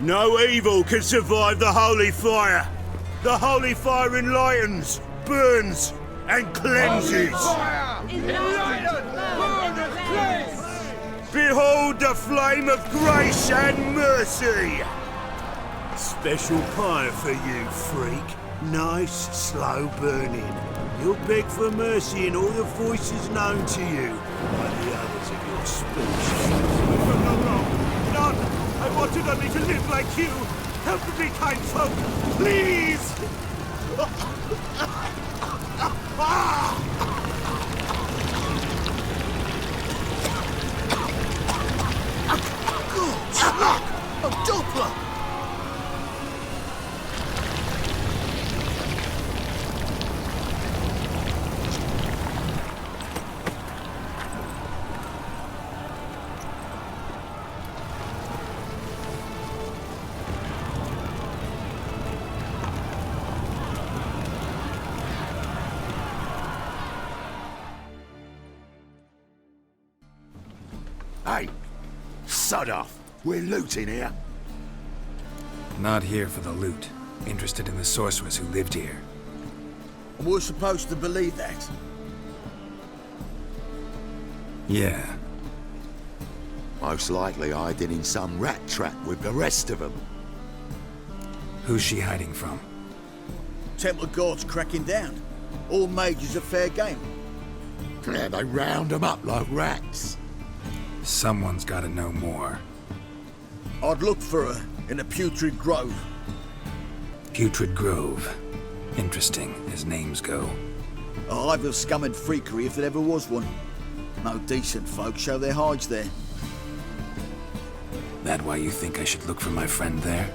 No evil can survive the holy fire. The holy fire enlightens, burns, and cleanses. Behold the flame of grace and mercy. Special pie for you, freak. Nice, slow burning. You'll beg for mercy in all the voices known to you by the others of your species. None! I wanted only to live like you. Help me, kind folk, please! Good! A Doppler! Hey, sod off. We're looting here. Not here for the loot. Interested in the sorcerers who lived here. We're supposed to believe that. Yeah. Most likely hiding in some rat trap with the rest of them. Who's she hiding from? Temple Guard's cracking down. All mages are fair game. Yeah, they round them up like rats. Someone's gotta know more. I'd look for her in a putrid grove. Putrid Grove. Interesting, as names go. A hive of scum and freakery if there ever was one. No decent folk show their hides there. That why you think I should look for my friend there?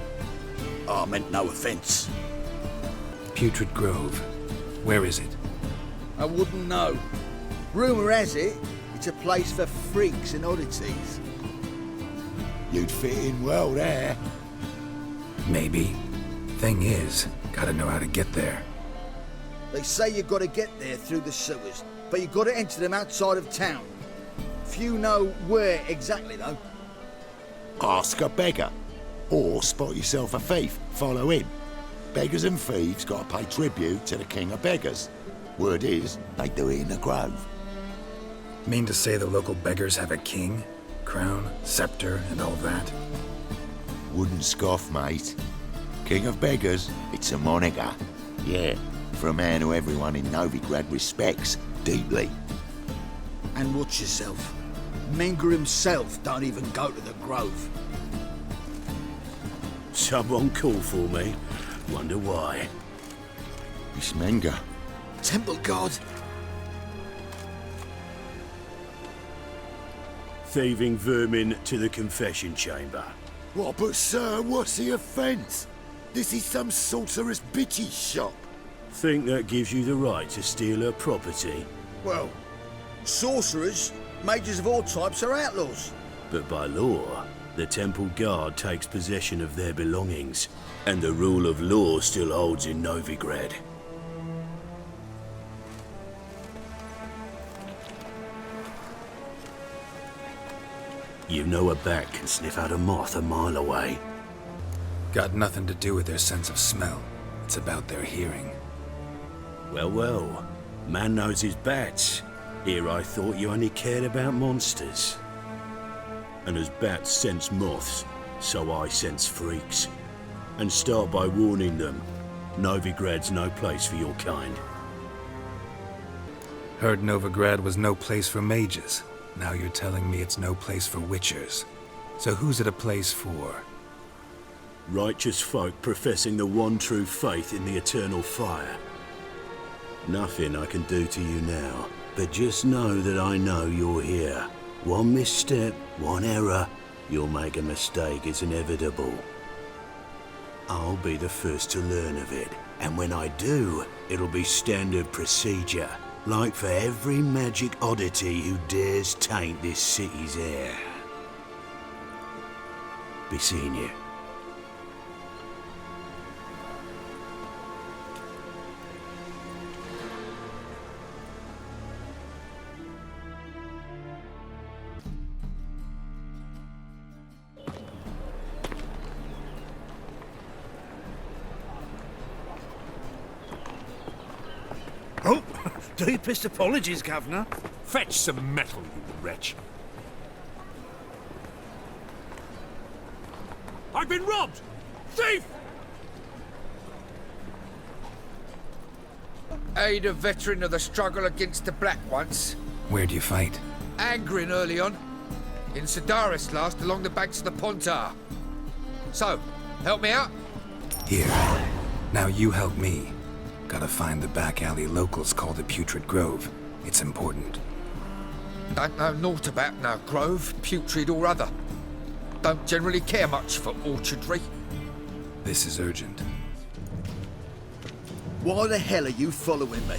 I meant no offence. Putrid Grove. Where is it? I wouldn't know. Rumour has it, it's a place for freaks and oddities. You'd fit in well there. Maybe. Thing is, gotta know how to get there. They say you gotta get there through the sewers, but you gotta enter them outside of town. Few know where exactly, though. Ask a beggar. Or spot yourself a thief, follow him. Beggars and thieves gotta pay tribute to the king of beggars. Word is, they do it in the grove. Mean to say the local beggars have a king? Crown, scepter, and all that? Wouldn't scoff, mate. King of beggars, it's a moniker. Yeah, for a man who everyone in Novigrad respects deeply. And watch yourself. Menger himself don't even go to the grove. Someone called for me. Wonder why. It's Menger. Temple Guard. Thieving vermin to the confession chamber. What, but sir, what's the offence? This is some sorcerer's bitchy shop. Think that gives you the right to steal her property? Well, sorcerers, mages of all types are outlaws. But by law, the temple guard takes possession of their belongings, and the rule of law still holds in Novigrad. You know a bat can sniff out a moth a mile away. Got nothing to do with their sense of smell. It's about their hearing. Well, well. Man knows his bats. Here I thought you only cared about monsters. And as bats sense moths, so I sense freaks. And start by warning them. Novigrad's no place for your kind. Heard Novigrad was no place for mages. Now you're telling me it's no place for witchers. So who's it a place for? Righteous folk professing the one true faith in the eternal fire. Nothing I can do to you now, but just know that I know you're here. One misstep, one error, you'll make a mistake, it's inevitable. I'll be the first to learn of it, and when I do, it'll be standard procedure. Like for every magic oddity who dares taint this city's air. Be seeing you. Deepest apologies, Governor. Fetch some metal, you wretch. I've been robbed! Thief! Aid a veteran of the struggle against the Black once. Where'd you fight? Angering early on. In Sedaris last, along the banks of the Pontar. So, help me out? Here. Now you help me. Gotta find the back alley locals call the Putrid Grove. It's important. Don't know naught about no grove, putrid or other. Don't generally care much for orchardry. This is urgent. Why the hell are you following me?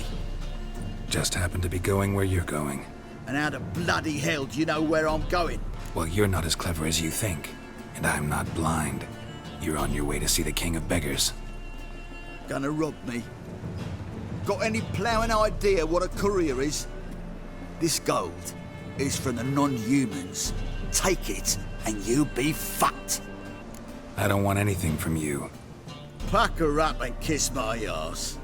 Just happen to be going where you're going. And how the bloody hell do you know where I'm going? Well, you're not as clever as you think. And I'm not blind. You're on your way to see the King of Beggars. Gonna rob me? Got any ploughing idea what a courier is? This gold is from the non-humans. Take it, and you be fucked. I don't want anything from you. Pack her up and kiss my arse.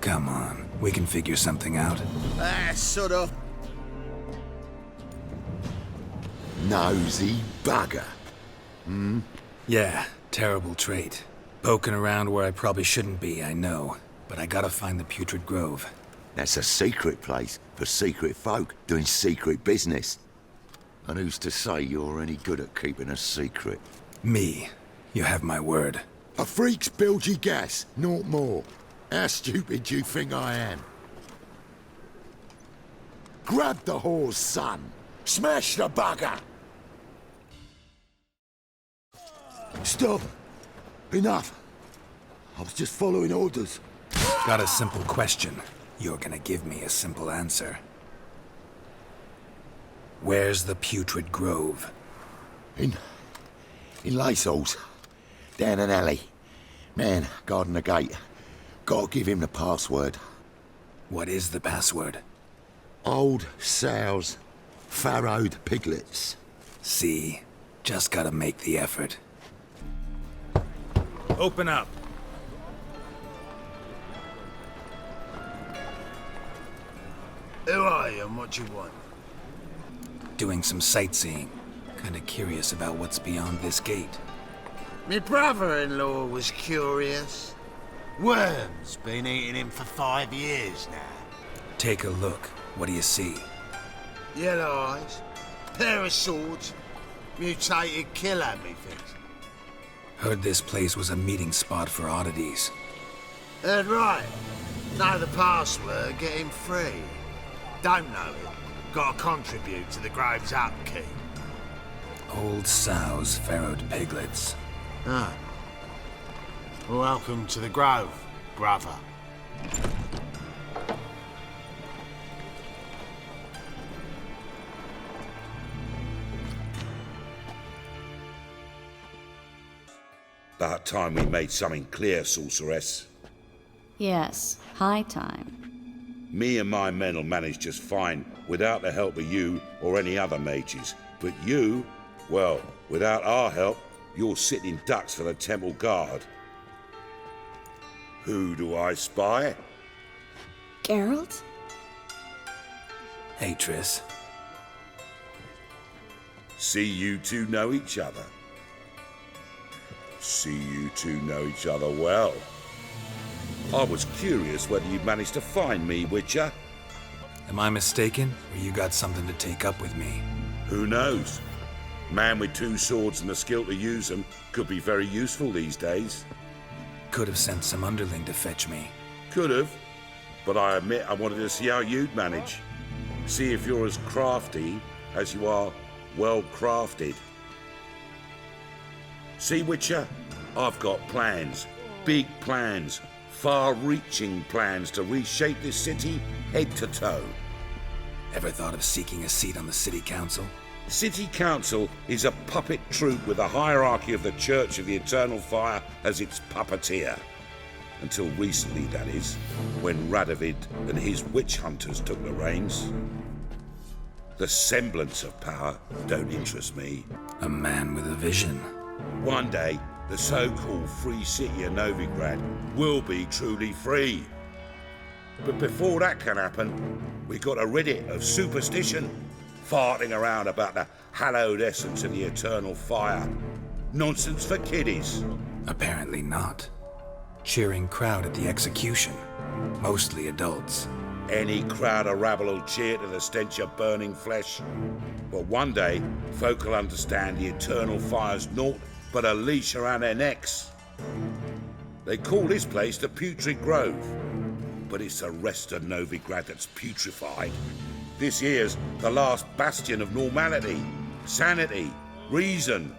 Come on, we can figure something out. Sort of. Nosy bugger. Yeah, terrible trait. Poking around where I probably shouldn't be, I know. But I gotta find the Putrid Grove. That's a secret place for secret folk doing secret business. And who's to say you're any good at keeping a secret? Me. You have my word. A freak's bilgy gas, naught more. How stupid do you think I am? Grab the whore's son. Smash the bugger! Stop! Enough! I was just following orders. Got a simple question. You're gonna give me a simple answer. Where's the Putrid Grove? In Lacehalls. Down an alley. Man, guarding the gate. Gotta give him the password. What is the password? Old sows. Farrowed piglets. See? Just gotta make the effort. Open up. Who are you and what you want? Doing some sightseeing. Kinda curious about what's beyond this gate. My brother-in-law was curious. Worms been eating him for 5 years now. Take a look. What do you see? Yellow eyes, pair of swords, mutated killer, methinks. Heard this place was a meeting spot for oddities. Heard right. Know the password, get him free. Don't know it. Gotta contribute to the Grove's upkeep. Old sows, farrowed piglets. Ah. Welcome to the Grove, brother. About time we made something clear, sorceress. Yes, high time. Me and my men'll manage just fine without the help of you or any other mages. But you, well, without our help, you're sitting ducks for the temple guard. Who do I spy? Geralt? Hey, Triss. See you two know each other. See you two know each other well. I was curious whether you'd managed to find me, Witcher. Am I mistaken, or you got something to take up with me? Who knows? Man with 2 swords and the skill to use them could be very useful these days. Could have sent some underling to fetch me. Could have, but I admit I wanted to see how you'd manage. See if you're as crafty as you are well crafted. See, Witcher, I've got plans, big plans, far-reaching plans to reshape this city head to toe. Ever thought of seeking a seat on the city council? City Council is a puppet troupe with a hierarchy of the Church of the Eternal Fire as its puppeteer. Until recently, that is, when Radovid and his witch hunters took the reins. The semblance of power don't interest me. A man with a vision. One day, the so-called free city of Novigrad will be truly free. But before that can happen, we got a rid it of superstition, farting around about the hallowed essence of the eternal fire. Nonsense for kiddies. Apparently not. Cheering crowd at the execution. Mostly adults. Any crowd of rabble will cheer to the stench of burning flesh. But one day, folk will understand the eternal fire's naught but a leash around their necks. They call this place the Putrid Grove, but it's the rest of Novigrad that's putrefied. This here's the last bastion of normality, sanity, reason.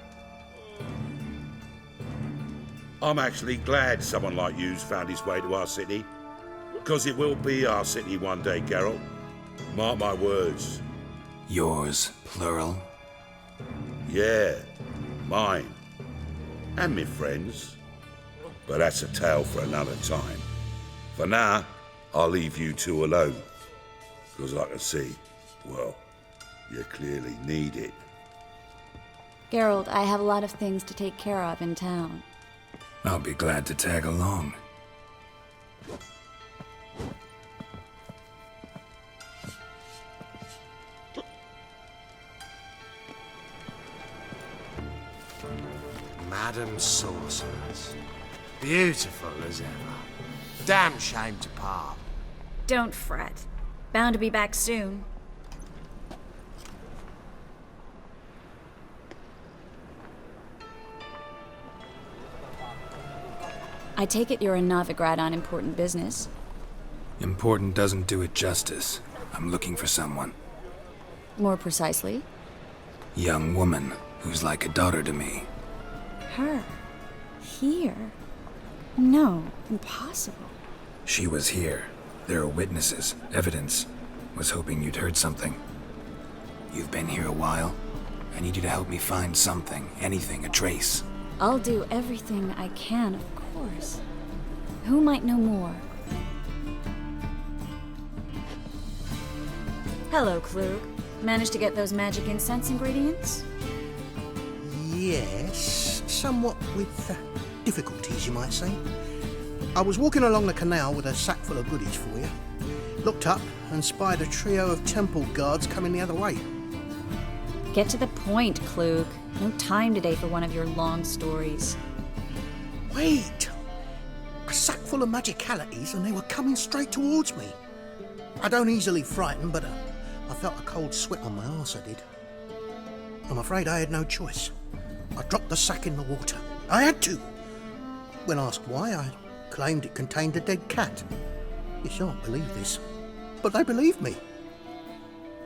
I'm actually glad someone like you's found his way to our city. Because it will be our city one day, Geralt. Mark my words. Yours, plural? Yeah, mine. And me friends. But that's a tale for another time. For now, I'll leave you two alone. Because I can see, well, you clearly need it. Geralt, I have a lot of things to take care of in town. I'll be glad to tag along. Madam Sorceress. Beautiful as ever. Damn shame to part. Don't fret. Bound to be back soon. I take it you're in Novigrad on important business. Important doesn't do it justice. I'm looking for someone. More precisely? Young woman who's like a daughter to me. Her? Here? No, impossible. She was here. There are witnesses, evidence. Was hoping you'd heard something. You've been here a while. I need you to help me find something, anything, a trace. I'll do everything I can, of course. Who might know more? Hello, Klug. Managed to get those magic incense ingredients? Yes, somewhat with difficulties, you might say. I was walking along the canal with a sack full of goodies for you. Looked up and spied a trio of temple guards coming the other way. Get to the point, Klug. No time today for one of your long stories. Wait! A sack full of magicalities and they were coming straight towards me. I don't easily frighten, but I felt a cold sweat on my arse, I did. I'm afraid I had no choice. I dropped the sack in the water. I had to. When asked why, I claimed it contained a dead cat. You shan't believe this, but they believed me.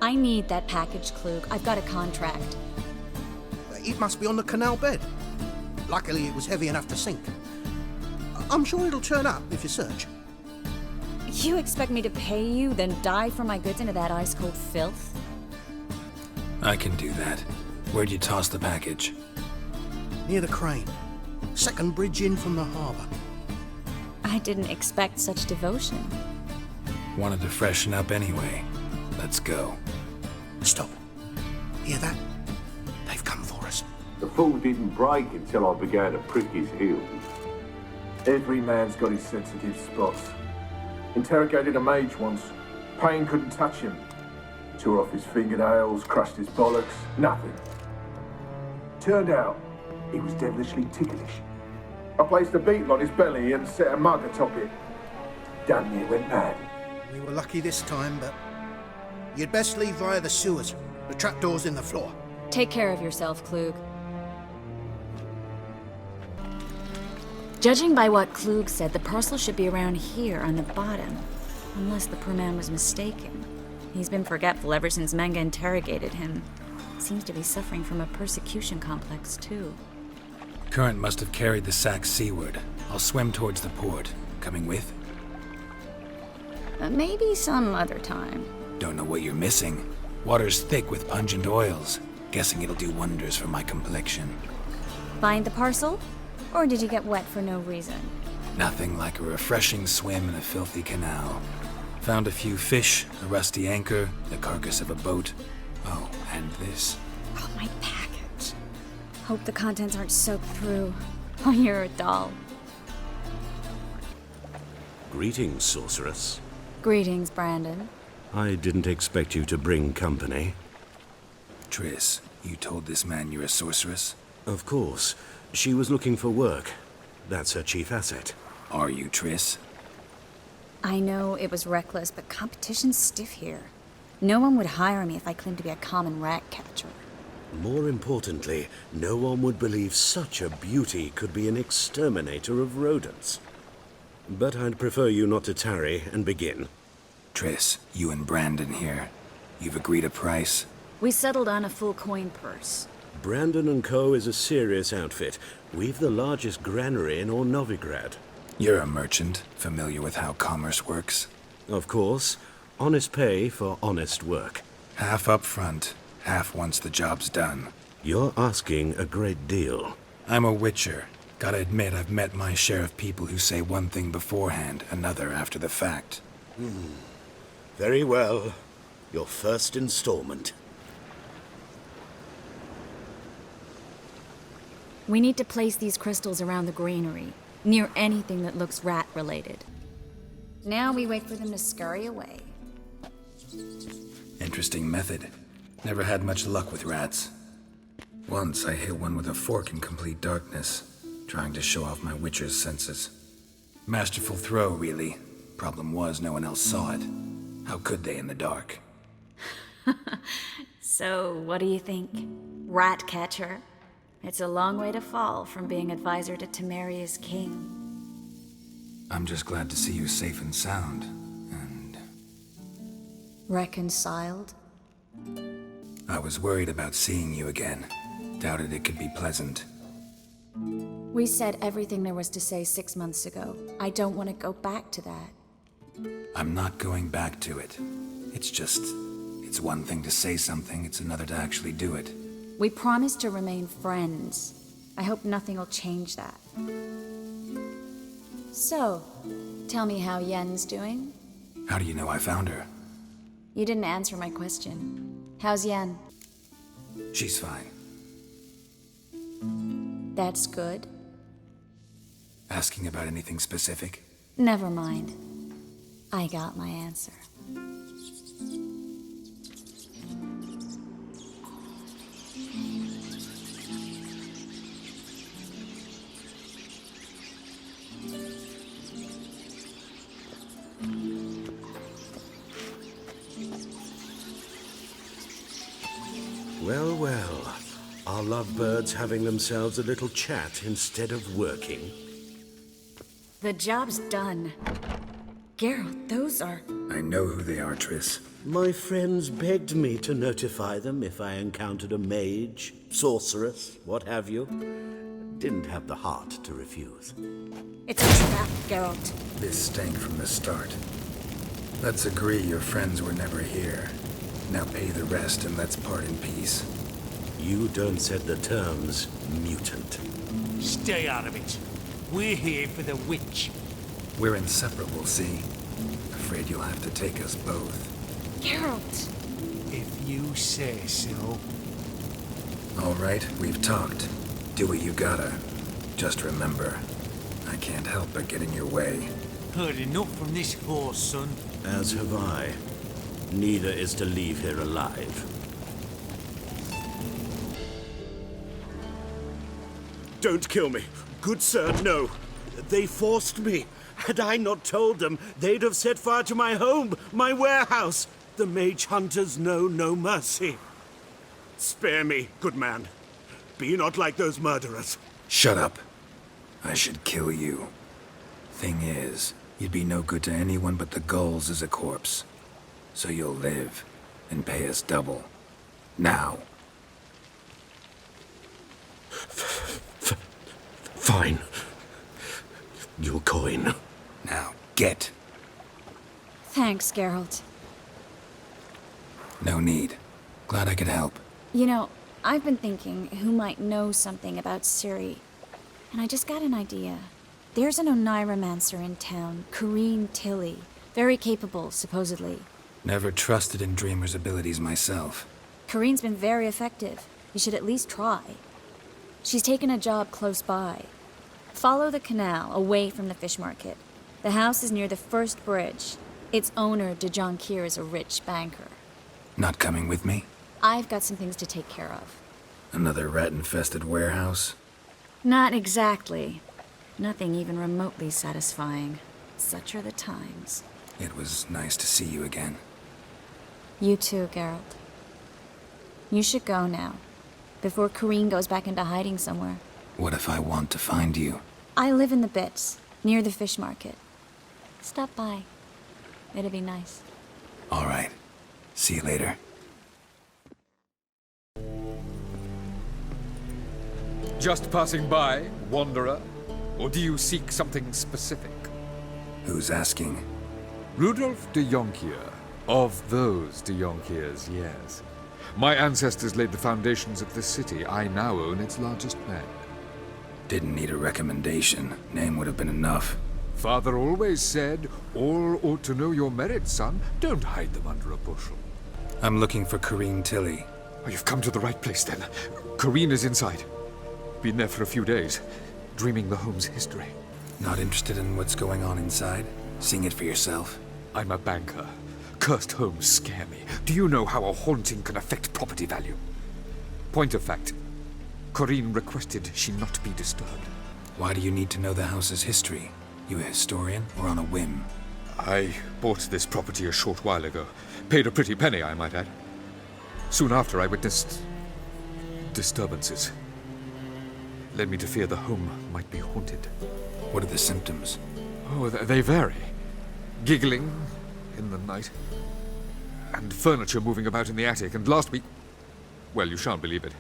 I need that package, Klug. I've got a contract. It must be on the canal bed. Luckily, it was heavy enough to sink. I'm sure it'll turn up if you search. You expect me to pay you, then dive for my goods into that ice-cold filth? I can do that. Where'd you toss the package? Near the crane. Second bridge in from the harbour. I didn't expect such devotion. Wanted to freshen up anyway. Let's go. Stop. Hear that? They've come for us. The fool didn't break until I began to prick his heels. Every man's got his sensitive spots. Interrogated a mage once. Pain couldn't touch him. Tore off his fingernails, crushed his bollocks, nothing. Turned out, he was devilishly ticklish. I placed a beetle on his belly and set a mug atop it. Damn near went mad. We were lucky this time, but you'd best leave via the sewers. The trapdoor's in the floor. Take care of yourself, Klug. Judging by what Klug said, the parcel should be around here on the bottom. Unless the poor man was mistaken. He's been forgetful ever since Manga interrogated him. Seems to be suffering from a persecution complex, too. Current must have carried the sack seaward. I'll swim towards the port. Coming with? Maybe some other time. Don't know what you're missing. Water's thick with pungent oils. Guessing it'll do wonders for my complexion. Find the parcel? Or did you get wet for no reason? Nothing like a refreshing swim in a filthy canal. Found a few fish, a rusty anchor, the carcass of a boat. Oh, and this. Oh, my package. Hope the contents aren't soaked through. Oh, you're a doll. Greetings, sorceress. Greetings, Brandon. I didn't expect you to bring company. Triss, you told this man you're a sorceress? Of course. She was looking for work. That's her chief asset. Are you, Triss? I know it was reckless, but competition's stiff here. No one would hire me if I claimed to be a common rat catcher. More importantly, no one would believe such a beauty could be an exterminator of rodents. But I'd prefer you not to tarry and begin. Triss, you and Brandon here. You've agreed a price? We settled on a full coin purse. Brandon & Co. is a serious outfit. We've the largest granary in all Novigrad. You're a merchant, familiar with how commerce works? Of course. Honest pay for honest work. Half up front, half once the job's done. You're asking a great deal. I'm a witcher. Gotta admit, I've met my share of people who say one thing beforehand, another after the fact. Very well. Your first installment. We need to place these crystals around the granary, near anything that looks rat-related. Now we wait for them to scurry away. Interesting method. Never had much luck with rats. Once I hit one with a fork in complete darkness, trying to show off my witcher's senses. Masterful throw, really. Problem was, no one else saw it. How could they in the dark? So, what do you think? Rat catcher? It's a long way to fall from being advisor to Temeria's king. I'm just glad to see you safe and sound, and... Reconciled? I was worried about seeing you again. Doubted it could be pleasant. We said everything there was to say 6 months ago. I don't want to go back to that. I'm not going back to it. It's one thing to say something, it's another to actually do it. We promised to remain friends. I hope nothing will change that. So, tell me how Yen's doing? How do you know I found her? You didn't answer my question. How's Yen? She's fine. That's good. Asking about anything specific? Never mind. I got my answer. Well, well. Our lovebirds having themselves a little chat instead of working. The job's done. Geralt, those are... I know who they are, Triss. My friends begged me to notify them if I encountered a mage, sorceress, what have you. Didn't have the heart to refuse. It's a trap, Geralt. This stank from the start. Let's agree your friends were never here. Now pay the rest and let's part in peace. You don't set the terms, mutant. Stay out of it. We're here for the witch. We're inseparable, see? Afraid you'll have to take us both. Geralt! If you say so. All right, we've talked. Do what you gotta. Just remember, I can't help but get in your way. Heard enough from this horse, son. As have I. Neither is to leave here alive. Don't kill me. Good sir, no. They forced me. Had I not told them, they'd have set fire to my home, my warehouse. The mage hunters know no mercy. Spare me, good man. Be not like those murderers. Shut up. I should kill you. Thing is, you'd be no good to anyone but the gulls as a corpse. So you'll live, and pay us double. Now. Fine. Your coin. Now, get. Thanks, Geralt. No need. Glad I could help. You know, I've been thinking who might know something about Ciri. And I just got an idea. There's an Oneiromancer in town, Corrine Tilly. Very capable, supposedly. Never trusted in Dreamer's abilities myself. Corrine's been very effective. You should at least try. She's taken a job close by. Follow the canal, away from the fish market. The house is near the first bridge. Its owner, De Jonquier, is a rich banker. Not coming with me? I've got some things to take care of. Another rat-infested warehouse? Not exactly. Nothing even remotely satisfying. Such are the times. It was nice to see you again. You too, Geralt. You should go now, before Corrine goes back into hiding somewhere. What if I want to find you? I live in the Bits, near the fish market. Stop by. It'd be nice. All right. See you later. Just passing by, wanderer? Or do you seek something specific? Who's asking? Rudolph de Jonquier. Of those de Jonquiers, yes. My ancestors laid the foundations of this city. I now own its largest bank. Didn't need a recommendation. Name would have been enough. Father always said, all ought to know your merits, son. Don't hide them under a bushel. I'm looking for Corrine Tilly. Oh, you've come to the right place, then. Corrine is inside. Been there for a few days, dreaming the home's history. Not interested in what's going on inside? Seeing it for yourself? I'm a banker. Cursed homes scare me. Do you know how a haunting can affect property value? Point of fact, Corrine requested she not be disturbed. Why do you need to know the house's history? You a historian, or on a whim? I bought this property a short while ago. Paid a pretty penny, I might add. Soon after, I witnessed disturbances. Led me to fear the home might be haunted. What are the symptoms? Oh, they vary. Giggling in the night, and furniture moving about in the attic, and last week, well, you shan't believe it,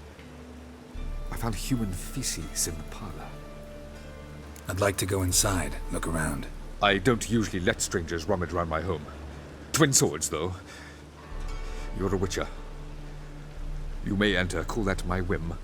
I found human feces in the parlor. I'd like to go inside, look around. I don't usually let strangers rummage around my home. Twin swords, though. You're a witcher. You may enter, call that my whim.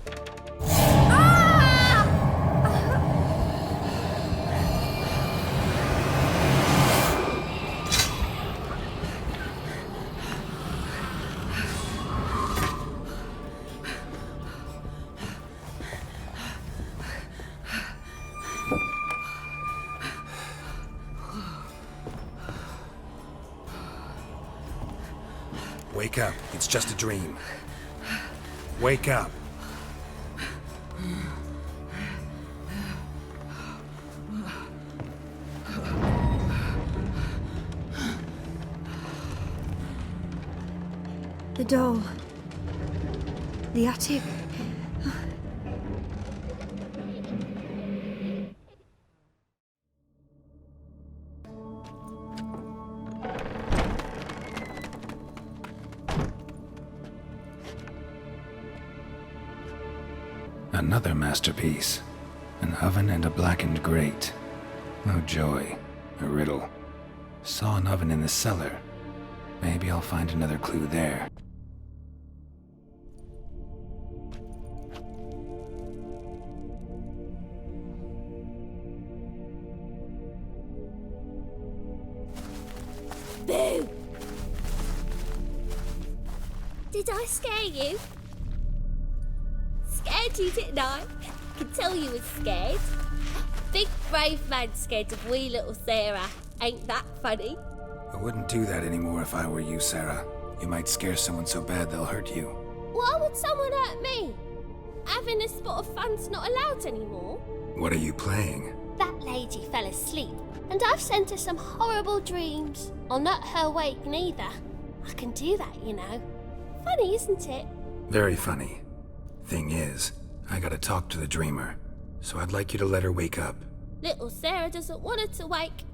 Wake up. It's just a dream. Wake up. The doll. The attic. Another masterpiece. An oven and a blackened grate. Oh joy. A riddle. Saw an oven in the cellar. Maybe I'll find another clue there. Boo! Did I scare you? Scared you, didn't I? Could tell you was scared. Big brave man scared of wee little Sarah. Ain't that funny? I wouldn't do that anymore if I were you, Sarah. You might scare someone so bad they'll hurt you. Why would someone hurt me? Having a spot of fun's not allowed anymore. What are you playing? That lady fell asleep, and I've sent her some horrible dreams. I'll not her wake neither. I can do that, you know. Funny, isn't it? Very funny. Thing is, I gotta talk to the dreamer, so I'd like you to let her wake up. Little Sarah doesn't want her to wake.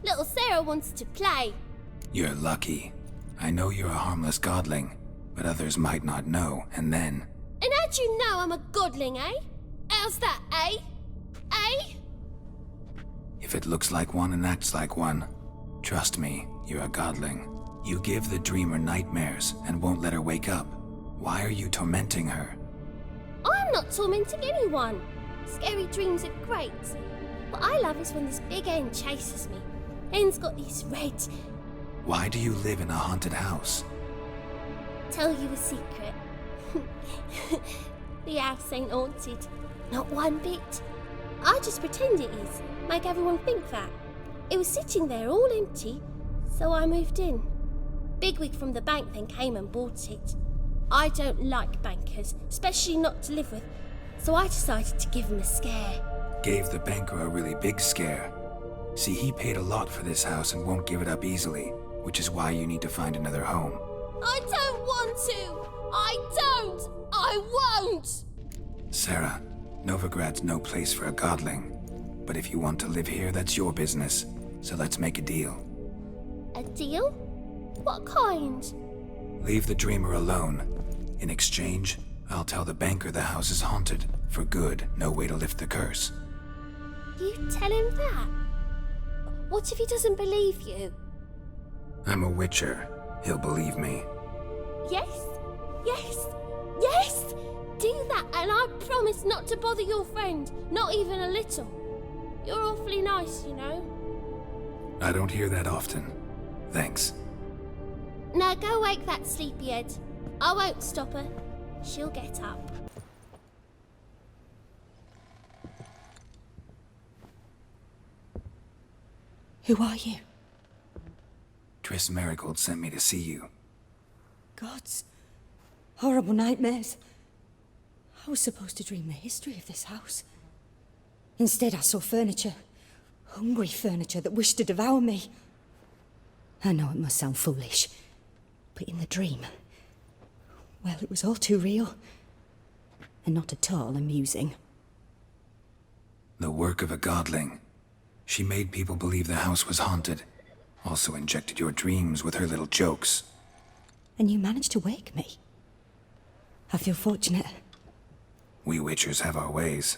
Little Sarah wants to play. You're lucky. I know you're a harmless godling, but others might not know, and then... And how'd you know I'm a godling, eh? How's that, eh? Eh? If it looks like one and acts like one, trust me, you're a godling. You give the dreamer nightmares and won't let her wake up. Why are you tormenting her? I'm not tormenting anyone. Scary dreams are great. What I love is when this big hen chases me. Hen's got these red... Why do you live in a haunted house? Tell you a secret. The house ain't haunted. Not one bit. I just pretend it is. Make everyone think that. It was sitting there all empty, So I moved in. Bigwig from the bank then came and bought it. I don't like bankers, especially not to live with, so I decided to give him a scare. Gave the banker a really big scare. See, he paid a lot for this house and won't give it up easily, which is why you need to find another home. I don't want to! I don't! I won't! Sarah, Novigrad's no place for a godling. But if you want to live here, that's your business. So let's make a deal. A deal? What kind? Leave the dreamer alone. In exchange, I'll tell the banker the house is haunted. For good, no way to lift the curse. You tell him that? What if he doesn't believe you? I'm a witcher. He'll believe me. Yes? Yes? Yes! Do that and I promise not to bother your friend. Not even a little. You're awfully nice, you know. I don't hear that often. Thanks. Now go wake that sleepyhead. I won't stop her. She'll get up. Who are you? Triss Marigold sent me to see you. Gods. Horrible nightmares. I was supposed to dream the history of this house. Instead, I saw furniture. Hungry furniture that wished to devour me. I know it must sound foolish, but in the dream, well, it was all too real. And not at all amusing. The work of a godling. She made people believe the house was haunted. Also injected your dreams with her little jokes. And you managed to wake me. I feel fortunate. We witchers have our ways.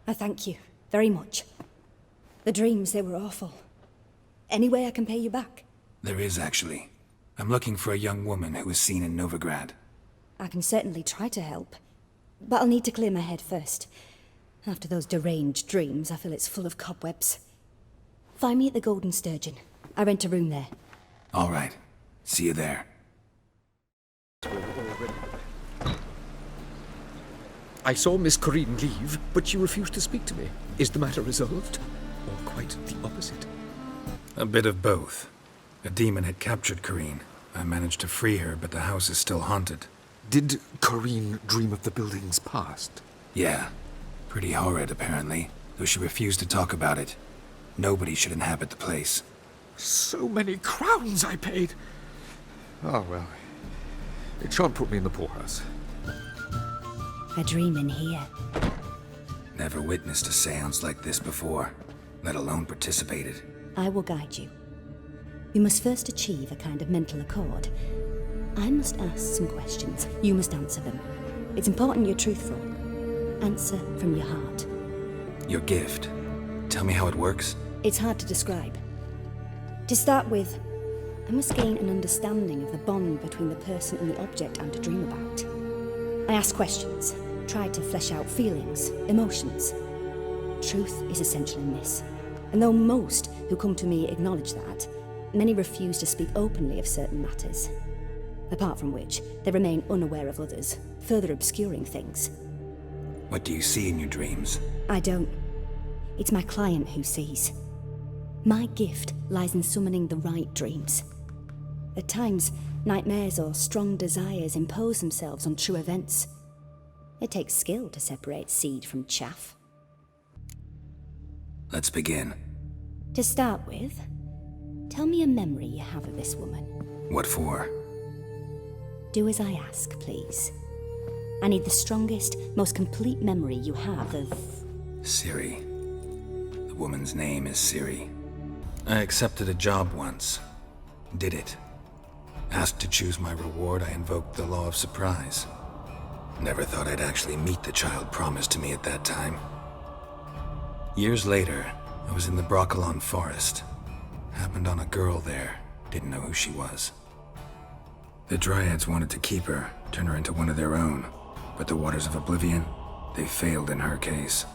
I thank you very much. The dreams, they were awful. Any way I can pay you back? There is, actually. I'm looking for a young woman who was seen in Novigrad. I can certainly try to help. But I'll need to clear my head first. After those deranged dreams, I feel it's full of cobwebs. Find me at the Golden Sturgeon. I rent a room there. All right. See you there. I saw Miss Corinne leave, but she refused to speak to me. Is the matter resolved? Or quite the opposite? A bit of both. A demon had captured Corinne. I managed to free her, but the house is still haunted. Did Corinne dream of the building's past? Yeah. Pretty horrid, apparently, though she refused to talk about it. Nobody should inhabit the place. So many crowns I paid! Oh, well. It shan't put me in the poorhouse. I dream in here. Never witnessed a seance like this before, let alone participated. I will guide you. You must first achieve a kind of mental accord. I must ask some questions. You must answer them. It's important you're truthful. Answer from your heart. Your gift. Tell me how it works. It's hard to describe. To start with, I must gain an understanding of the bond between the person and the object I'm to dream about. I ask questions, try to flesh out feelings, emotions. Truth is essential in this. And though most who come to me acknowledge that, many refuse to speak openly of certain matters. Apart from which, they remain unaware of others, further obscuring things. What do you see in your dreams? I don't. It's my client who sees. My gift lies in summoning the right dreams. At times, nightmares or strong desires impose themselves on true events. It takes skill to separate seed from chaff. Let's begin. To start with, tell me a memory you have of this woman. What for? Do as I ask, please. I need the strongest, most complete memory you have of... Ciri. The woman's name is Ciri. I accepted a job once. Did it. Asked to choose my reward, I invoked the law of surprise. Never thought I'd actually meet the child promised to me at that time. Years later, I was in the Broccolon forest. Happened on a girl there. Didn't know who she was. The Dryads wanted to keep her, turn her into one of their own. But the Waters of Oblivion, they failed in her case.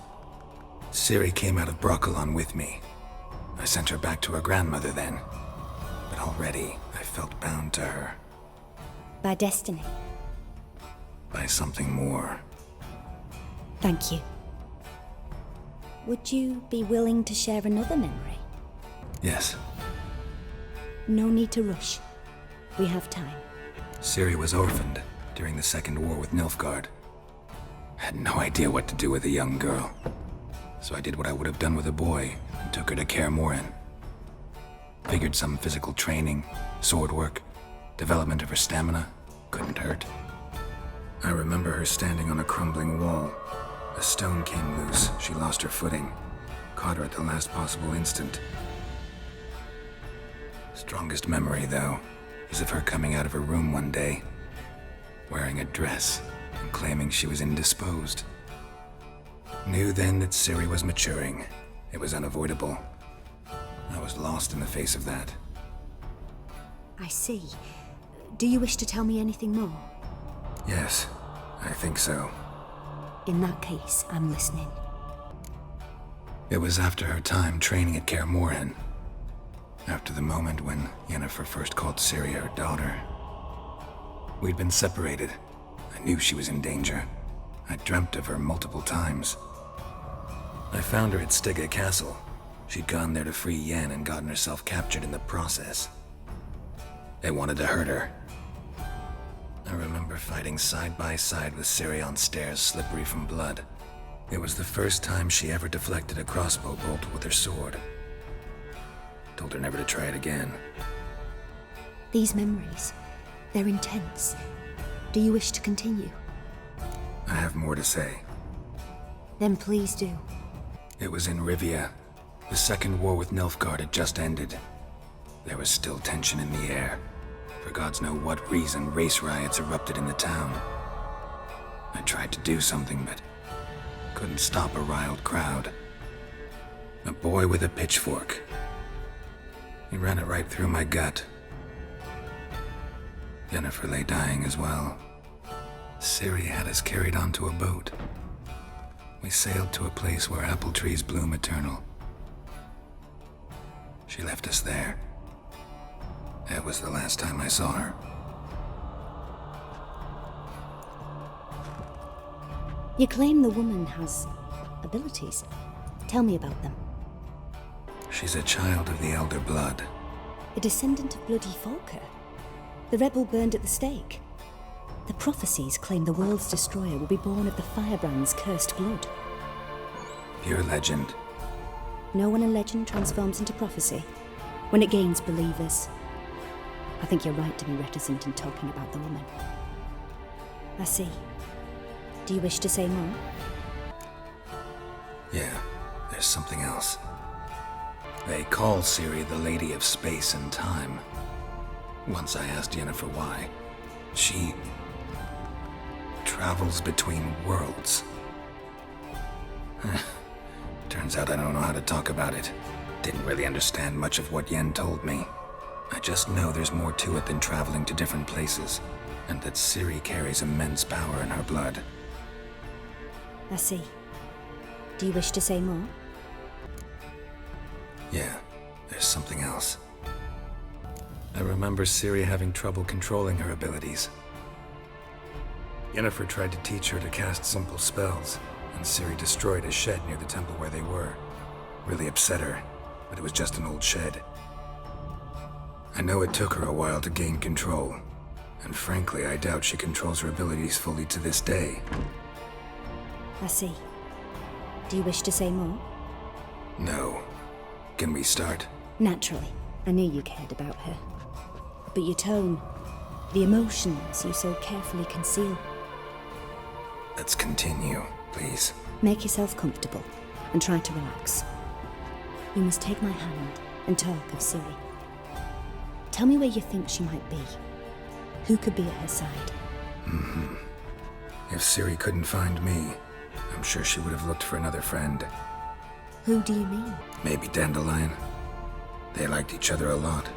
Ciri came out of Broccolon with me. I sent her back to her grandmother then. But already, I felt bound to her. By destiny. By something more. Thank you. Would you be willing to share another memory? Yes. No need to rush. We have time. Ciri was orphaned during the Second War with Nilfgaard. I had no idea what to do with a young girl. So I did what I would have done with a boy and took her to Kaer Morhen. Figured some physical training, sword work, development of her stamina couldn't hurt. I remember her standing on a crumbling wall. A stone came loose, she lost her footing. Caught her at the last possible instant. Strongest memory, though, is of her coming out of her room one day, wearing a dress and claiming she was indisposed. Knew then that Ciri was maturing. It was unavoidable. I was lost in the face of that. I see. Do you wish to tell me anything more? Yes, I think so. In that case, I'm listening. It was after her time training at Kaer Morhen. After the moment when Yennefer first called Ciri her daughter. We'd been separated. I knew she was in danger. I dreamt of her multiple times. I found her at Stygga Castle. She'd gone there to free Yen and gotten herself captured in the process. They wanted to hurt her. I remember fighting side by side with Ciri on stairs slippery from blood. It was the first time she ever deflected a crossbow bolt with her sword. Told her never to try it again. These memories, they're intense. Do you wish to continue? I have more to say. Then please do. It was in Rivia. The Second War with Nilfgaard had just ended. There was still tension in the air. For gods know what reason, race riots erupted in the town. I tried to do something, but couldn't stop a riled crowd. A boy with a pitchfork. He ran it right through my gut. Yennefer lay dying as well. Ciri had us carried onto a boat. We sailed to a place where apple trees bloom eternal. She left us there. That was the last time I saw her. You claim the woman has abilities. Tell me about them. She's a child of the Elder Blood. A descendant of bloody Falker. The rebel burned at the stake. The prophecies claim the world's destroyer will be born of the Firebrand's cursed blood. Pure legend. Know when a legend transforms into prophecy? When it gains believers. I think you're right to be reticent in talking about the woman. I see. Do you wish to say more? Yeah, there's something else. They call Ciri the Lady of Space and Time. Once I asked Yennefer why. She travels between worlds. Turns out I don't know how to talk about it. Didn't really understand much of what Yen told me. I just know there's more to it than traveling to different places, and that Ciri carries immense power in her blood. I see. Do you wish to say more? Yeah, there's something else. I remember Ciri having trouble controlling her abilities. Yennefer tried to teach her to cast simple spells, and Ciri destroyed a shed near the temple where they were. Really upset her, but it was just an old shed. I know it took her a while to gain control, and frankly, I doubt she controls her abilities fully to this day. I see. Do you wish to say more? No. Can we start? Naturally. I knew you cared about her. But your tone, the emotions you so carefully conceal. Let's continue, please. Make yourself comfortable and try to relax. You must take my hand and talk of Ciri. Tell me where you think she might be. Who could be at her side? If Ciri couldn't find me, I'm sure she would have looked for another friend. Who do you mean? Maybe Dandelion. They liked each other a lot.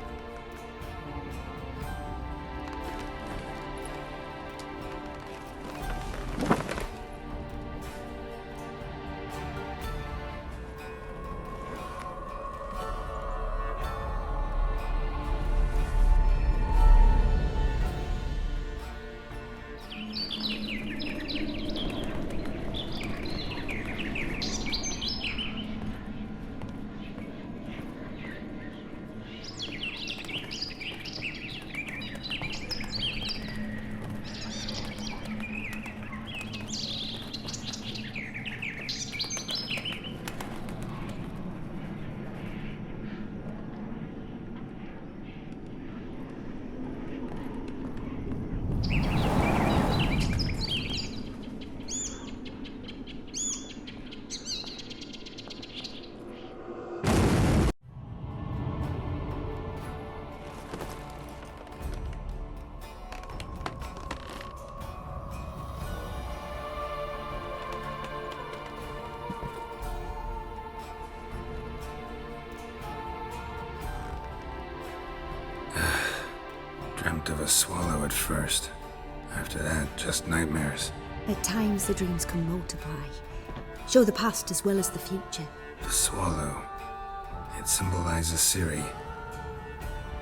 Dreamt of a swallow at first. After that, just nightmares. At times, the dreams can multiply, show the past as well as the future. The swallow. It symbolizes Ciri.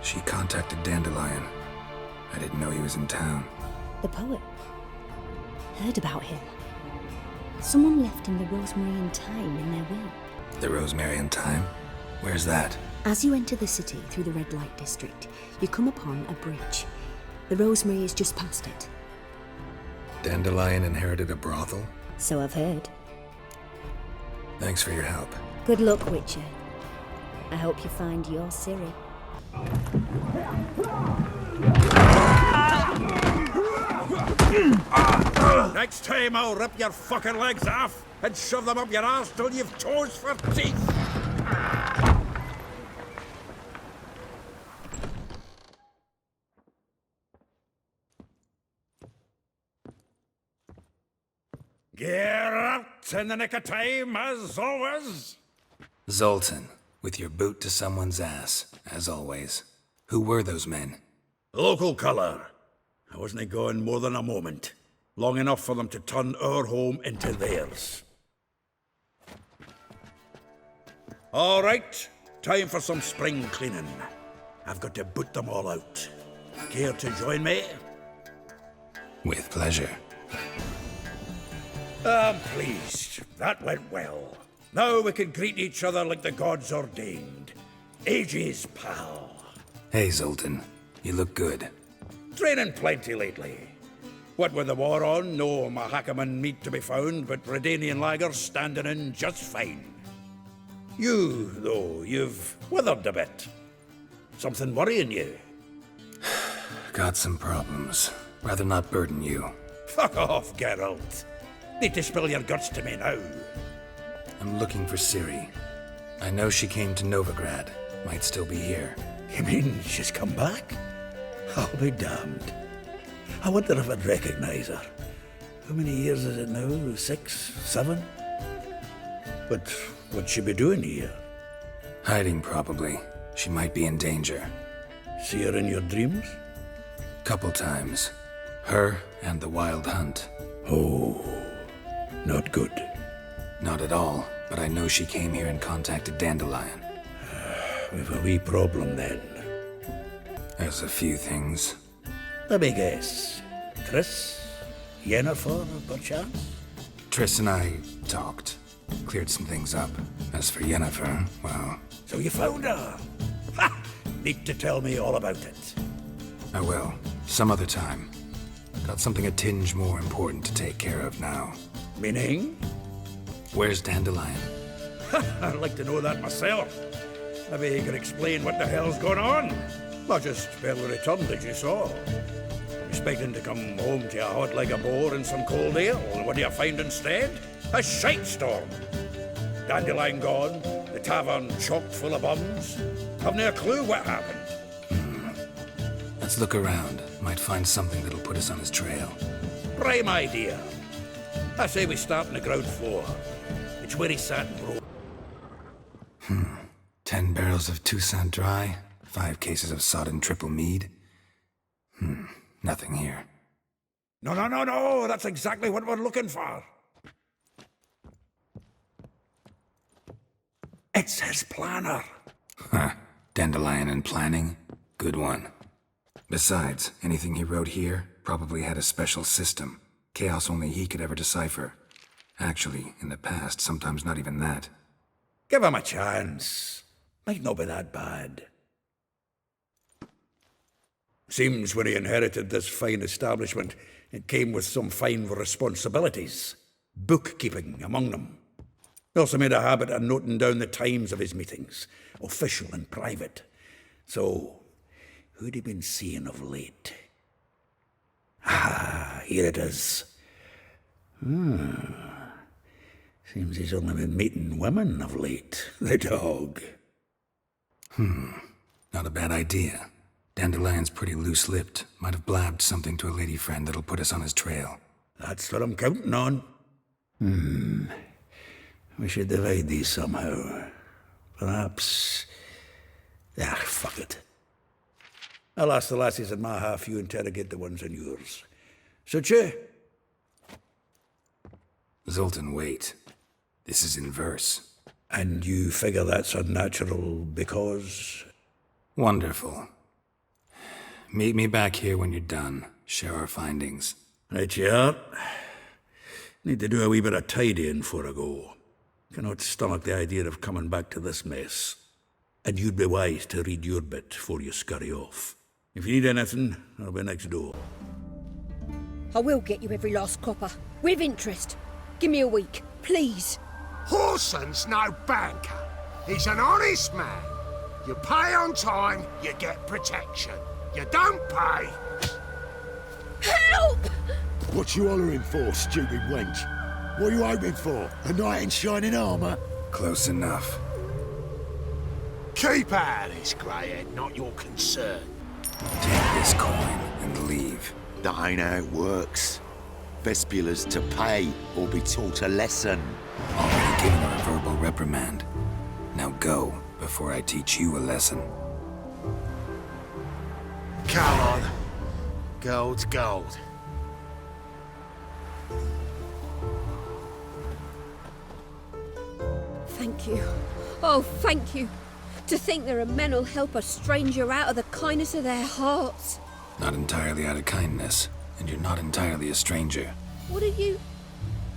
She contacted Dandelion. I didn't know he was in town. The poet. Heard about him. Someone left him the Rosemary Thyme in their will. The Rosemary Thyme? Where's that? As you enter the city through the red light district, you come upon a bridge. The Rosemary is just past it. Dandelion inherited a brothel? So I've heard. Thanks for your help. Good luck, Witcher. I hope you find your Ciri. Next time I'll rip your fucking legs off and shove them up your arse till you've toes for teeth. Get out in the nick of time, as always. Zoltan, with your boot to someone's ass, as always. Who were those men? Local colour. I wasn't gone more than a moment. Long enough for them to turn our home into theirs. All right, time for some spring cleaning. I've got to boot them all out. Care to join me? With pleasure. I'm pleased. That went well. Now we can greet each other like the gods ordained. Ages, pal. Hey, Zoltan. You look good. Training plenty lately. What with the war on, no Mahakaman meat to be found, but Redanian lagers standing in just fine. You, though, you've withered a bit. Something worrying you? Got some problems. Rather not burden you. Fuck off, Geralt. Need to spill your guts to me now. I'm looking for Ciri. I know she came to Novigrad. Might still be here. You mean she's come back? I'll be damned. I wonder if I'd recognize her. How many years is it now? 6, 7? But what'd she be doing here? Hiding, probably. She might be in danger. See her in your dreams? Couple times. Her and the Wild Hunt. Oh, not good. Not at all, but I know she came here and contacted Dandelion. We've a wee problem then. There's a few things. Let me guess. Triss? Yennefer, perchance? Triss and I talked. Cleared some things up. As for Yennefer, well... So you found her? Ha! Need to tell me all about it. I will. Some other time. Got something a tinge more important to take care of now. Meaning? Where's Dandelion? I'd like to know that myself. Maybe you can explain what the hell's going on. Not just barely returned, as you saw. Expecting to come home to you hot like a boar in some cold ale, and what do you find instead? A shite storm. Dandelion gone, the tavern chock full of bums. Have no clue what happened. Let's look around. Might find something that'll put us on his trail. Prime idea. I say we start on the ground floor. It's where he sat and wrote. 10 barrels of Toussaint Dry, 5 cases of sodden triple mead. Nothing here. No, that's exactly what we're looking for. It's his planner. Huh. Dandelion and planning? Good one. Besides, anything he wrote here probably had a special system. Chaos only he could ever decipher. Actually, in the past, sometimes not even that. Give him a chance. Might not be that bad. Seems when he inherited this fine establishment, it came with some fine responsibilities. Bookkeeping among them. He also made a habit of noting down the times of his meetings, official and private. So, who'd he been seeing of late? Ah, here it is. Seems he's only been meeting women of late, the dog. Not a bad idea. Dandelion's pretty loose-lipped. Might have blabbed something to a lady friend that'll put us on his trail. That's what I'm counting on. We should divide these somehow. Perhaps... fuck it. I'll ask the lassies on my half, you interrogate the ones on yours. Such a? Zoltan, wait. This is in verse. And you figure that's unnatural because? Wonderful. Meet me back here when you're done. Share our findings. Right you are. Need to do a wee bit of tidying before I go. Cannot stomach the idea of coming back to this mess. And you'd be wise to read your bit before you scurry off. If you need anything, I'll be next door. I will get you every last copper. With interest. Give me a week, please. Horson's no banker. He's an honest man. You pay on time, you get protection. You don't pay... Help! What you hollering for, stupid wench? What are you hoping for? A knight in shining armour? Close enough. Keep out of this, greyhead, not your concern. Take this coin and leave. That ain't how it works. Vespula's to pay or be taught a lesson. Already given her a verbal reprimand. Now go, before I teach you a lesson. Come on. Gold's gold. Thank you. Oh, thank you. To think there are men who'll help a stranger out of the kindness of their hearts. Not entirely out of kindness, and you're not entirely a stranger. What are you?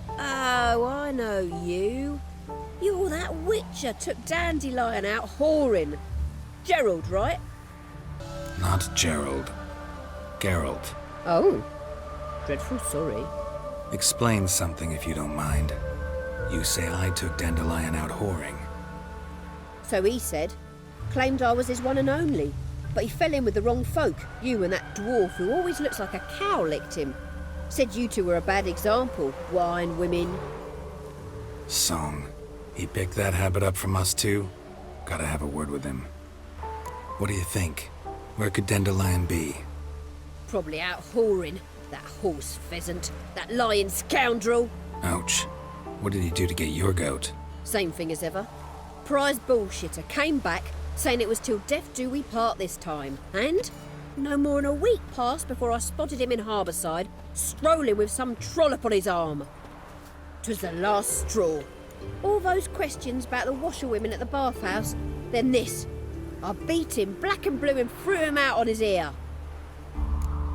Oh, I know you. You're that witcher took Dandelion out whoring. Gerald, right? Not Gerald. Geralt. Oh. Dreadful sorry. Explain something if you don't mind. You say I took Dandelion out whoring. So he said. Claimed I was his one and only. But he fell in with the wrong folk. You and that dwarf who always looks like a cow licked him. Said you two were a bad example. Wine, women. Song. He picked that habit up from us too? Gotta have a word with him. What do you think? Where could Dandelion be? Probably out whoring. That horse pheasant. That lying scoundrel. Ouch. What did he do to get your goat? Same thing as ever. Prize bullshitter came back saying it was till death do we part this time. And no more than a week passed before I spotted him in Harbourside, strolling with some trollop on his arm. 'Twas the last straw. All those questions about the washerwomen at the bathhouse, then this. I beat him black and blue and threw him out on his ear.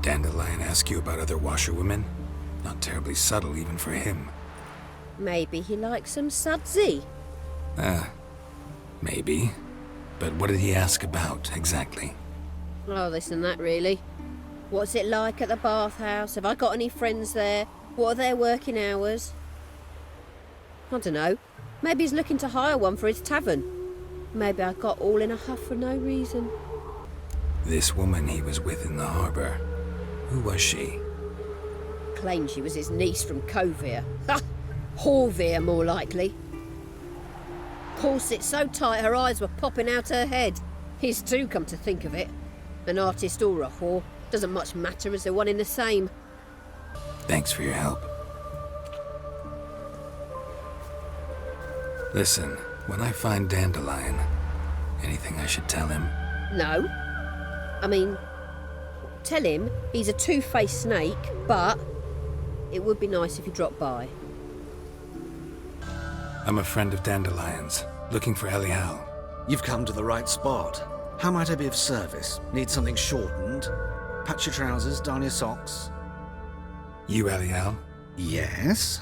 Dandelion ask you about other washerwomen? Not terribly subtle even for him. Maybe he likes some sudsy. Maybe. But what did he ask about, exactly? Oh, this and that, really. What's it like at the bathhouse? Have I got any friends there? What are their working hours? I don't know. Maybe he's looking to hire one for his tavern. Maybe I got all in a huff for no reason. This woman he was with in the harbour. Who was she? Claimed she was his niece from Kovir. Ha! Horvir, more likely. Corset so tight her eyes were popping out her head. His too, come to think of it. An artist or a whore. Doesn't much matter as they're one in the same. Thanks for your help. Listen, when I find Dandelion, anything I should tell him? No. I mean, tell him he's a two-faced snake, but it would be nice if he dropped by. I'm a friend of Dandelion's, looking for Elial. You've come to the right spot. How might I be of service? Need something shortened? Patch your trousers, darn your socks? You Elial? Yes.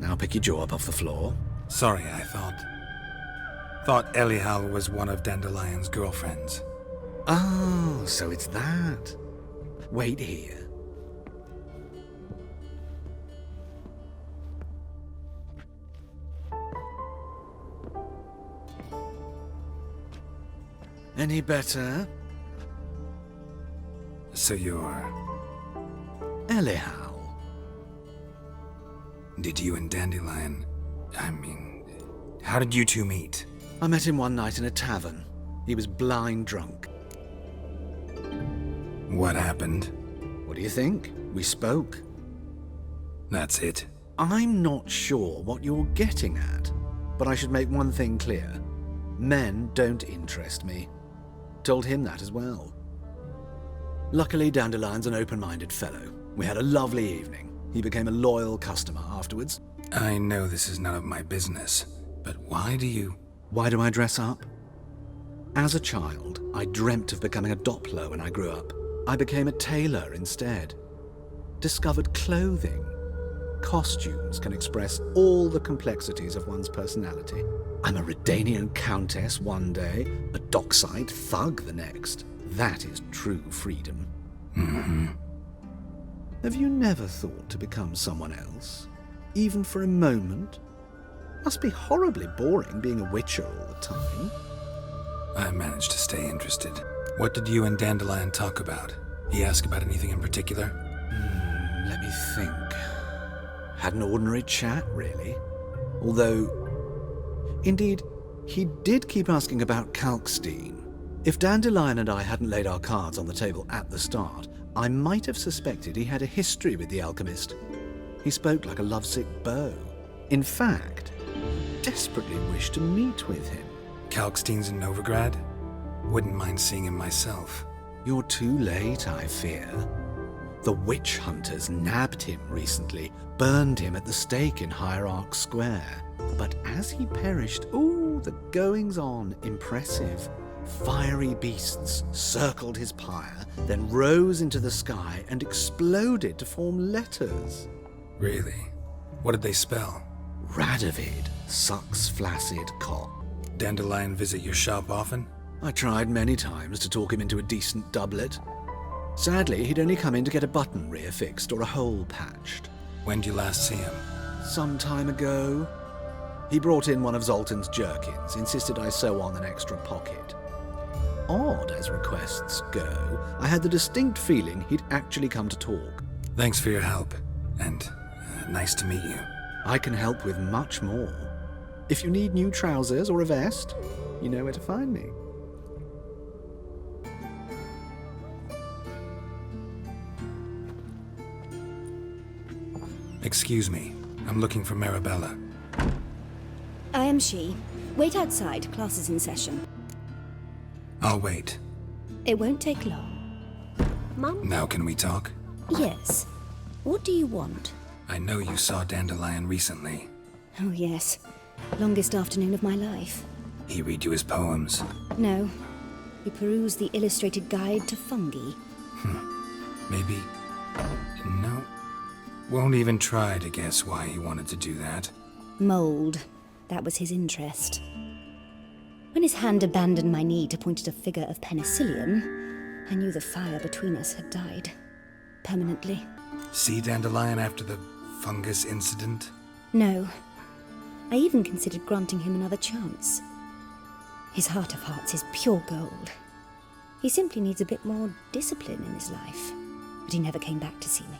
Now pick your jaw up off the floor. Sorry, I thought Elial was one of Dandelion's girlfriends. Oh, so it's that. Wait here. Any better? So you're... Elial. Did you and Dandelion... how did you two meet? I met him one night in a tavern. He was blind drunk. What happened? What do you think? We spoke. That's it? I'm not sure what you're getting at, but I should make one thing clear. Men don't interest me. Told him that as well. Luckily, Dandelion's an open-minded fellow. We had a lovely evening. He became a loyal customer afterwards. I know this is none of my business, but why do you... Why do I dress up? As a child, I dreamt of becoming a Doppler when I grew up. I became a tailor instead. Discovered clothing. Costumes can express all the complexities of one's personality. I'm a Redanian countess one day, a dockside thug the next. That is true freedom. Mm-hmm. Have you never thought to become someone else? Even for a moment? Must be horribly boring being a Witcher all the time. I managed to stay interested. What did you and Dandelion talk about? He asked about anything in particular? Let me think. Had an ordinary chat, really. Although, indeed, he did keep asking about Kalkstein. If Dandelion and I hadn't laid our cards on the table at the start, I might have suspected he had a history with the alchemist. He spoke like a lovesick beau. In fact, desperately wished to meet with him. Kalkstein's in Novigrad? Wouldn't mind seeing him myself. You're too late, I fear. The witch hunters nabbed him recently, burned him at the stake in Hierarch Square. But as he perished, the goings-on impressive. Fiery beasts circled his pyre, then rose into the sky and exploded to form letters. Really? What did they spell? Radovid sucks flaccid cock. Dandelion visit your shop often? I tried many times to talk him into a decent doublet. Sadly, he'd only come in to get a button rear fixed or a hole patched. When did you last see him? Some time ago. He brought in one of Zoltan's jerkins, insisted I sew on an extra pocket. Odd as requests go, I had the distinct feeling he'd actually come to talk. Thanks for your help, and nice to meet you. I can help with much more. If you need new trousers or a vest, you know where to find me. Excuse me, I'm looking for Marabella. I am she. Wait outside, class is in session. I'll wait. It won't take long. Mum? Now can we talk? Yes. What do you want? I know you saw Dandelion recently. Oh, yes. Longest afternoon of my life. He read you his poems? No. He perused the illustrated guide to fungi. Maybe... No. Won't even try to guess why he wanted to do that. Mold. That was his interest. When his hand abandoned my knee to point at a figure of penicillium, I knew the fire between us had died. Permanently. See Dandelion after the fungus incident? No. I even considered granting him another chance. His heart of hearts is pure gold. He simply needs a bit more discipline in his life. But he never came back to see me.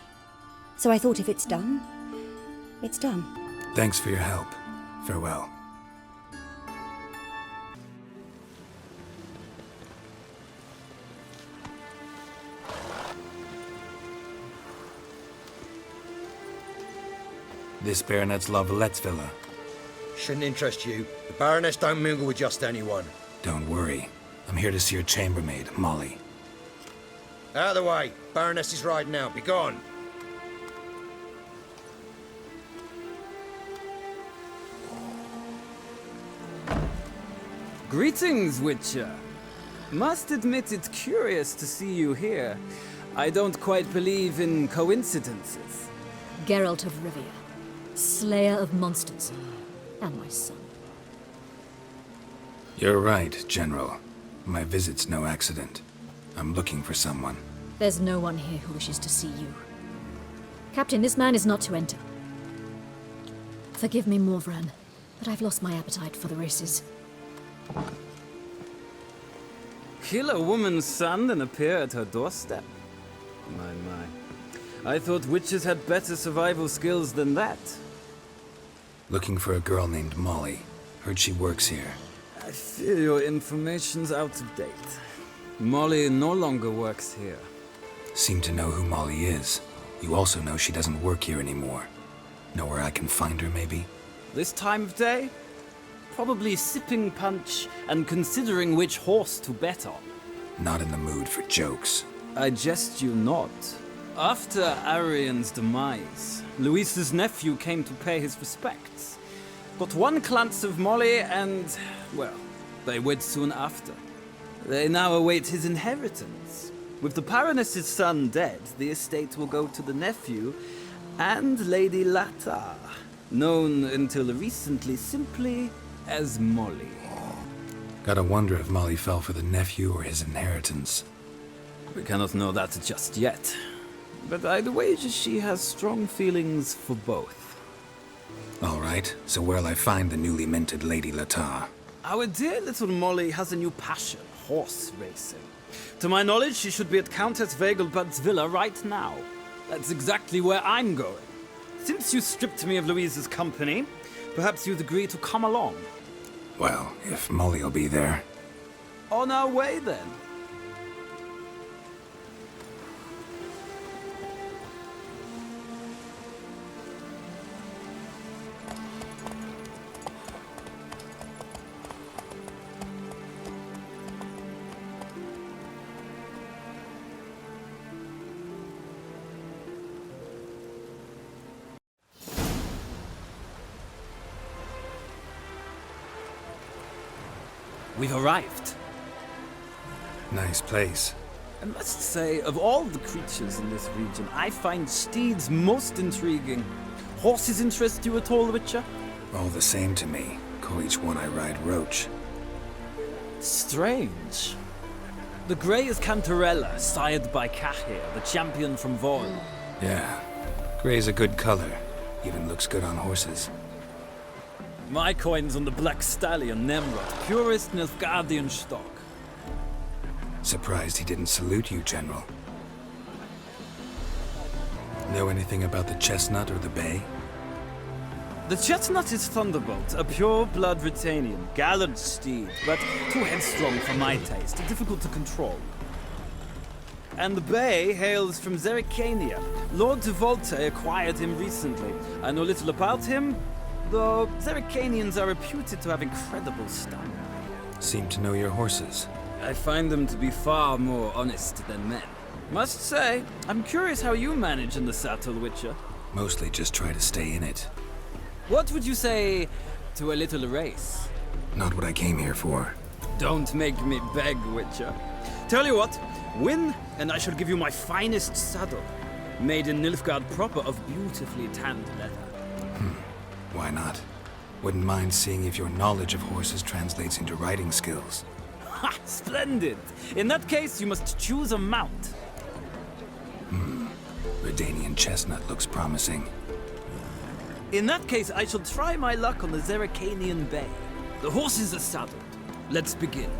So I thought if it's done, it's done. Thanks for your help. Farewell. This Baronet's La Vallette's villa. Shouldn't interest you. The Baroness don't mingle with just anyone. Don't worry. I'm here to see your chambermaid, Molly. Out of the way. Baroness is riding out. Be gone. Greetings, Witcher. Must admit it's curious to see you here. I don't quite believe in coincidences. Geralt of Rivia, slayer of monsters, and my son. You're right, General. My visit's no accident. I'm looking for someone. There's no one here who wishes to see you. Captain, this man is not to enter. Forgive me, Morvran, but I've lost my appetite for the races. Kill a woman's son and appear at her doorstep? My. I thought witches had better survival skills than that. Looking for a girl named Molly. Heard she works here. I fear your information's out of date. Molly no longer works here. Seem to know who Molly is. You also know she doesn't work here anymore. Know where I can find her, maybe? This time of day? Probably sipping punch and considering which horse to bet on. Not in the mood for jokes. I jest you not. After Arian's demise, Luis's nephew came to pay his respects. Got one glance of Molly and, well, they wed soon after. They now await his inheritance. With the Baroness's son dead, the estate will go to the nephew and Lady Latta, known until recently simply as Molly. Gotta wonder if Molly fell for the nephew or his inheritance. We cannot know that just yet, but I'd wager she has strong feelings for both. All right, so where'll I find the newly minted Lady Latta? Our dear little Molly has a new passion, horse racing. To my knowledge, she should be at Countess Vegelbud's villa right now. That's exactly where I'm going. Since you stripped me of Louise's company, perhaps you'd agree to come along. Well, if Molly'll be there. On our way, then. We've arrived. Nice place. I must say, of all the creatures in this region, I find steeds most intriguing. Horses interest you at all, Witcher? All the same to me. Call each one I ride Roach. Strange. The grey is Cantarella, sired by Cahir, the champion from Vorl. Yeah. Gray's a good color. Even looks good on horses. My coin's on the black stallion, Nemrod, purest Nilfgaardian stock. Surprised he didn't salute you, General. Know anything about the chestnut or the bay? The chestnut is Thunderbolt, a pure-blood Britannian, gallant steed, but too headstrong for my taste, difficult to control. And the bay hails from Zerrikania. Lord de Volte acquired him recently. I know little about him, though Zerrikanians are reputed to have incredible stamina. Seem to know your horses. I find them to be far more honest than men. Must say, I'm curious how you manage in the saddle, Witcher. Mostly just try to stay in it. What would you say to a little race? Not what I came here for. Don't make me beg, Witcher. Tell you what, win, and I shall give you my finest saddle. Made in Nilfgaard proper of beautifully tanned leather. Why not? Wouldn't mind seeing if your knowledge of horses translates into riding skills. Ha! Splendid! In that case, you must choose a mount. Redanian chestnut looks promising. In that case, I shall try my luck on the Zerrikanian Bay. The horses are saddled. Let's begin.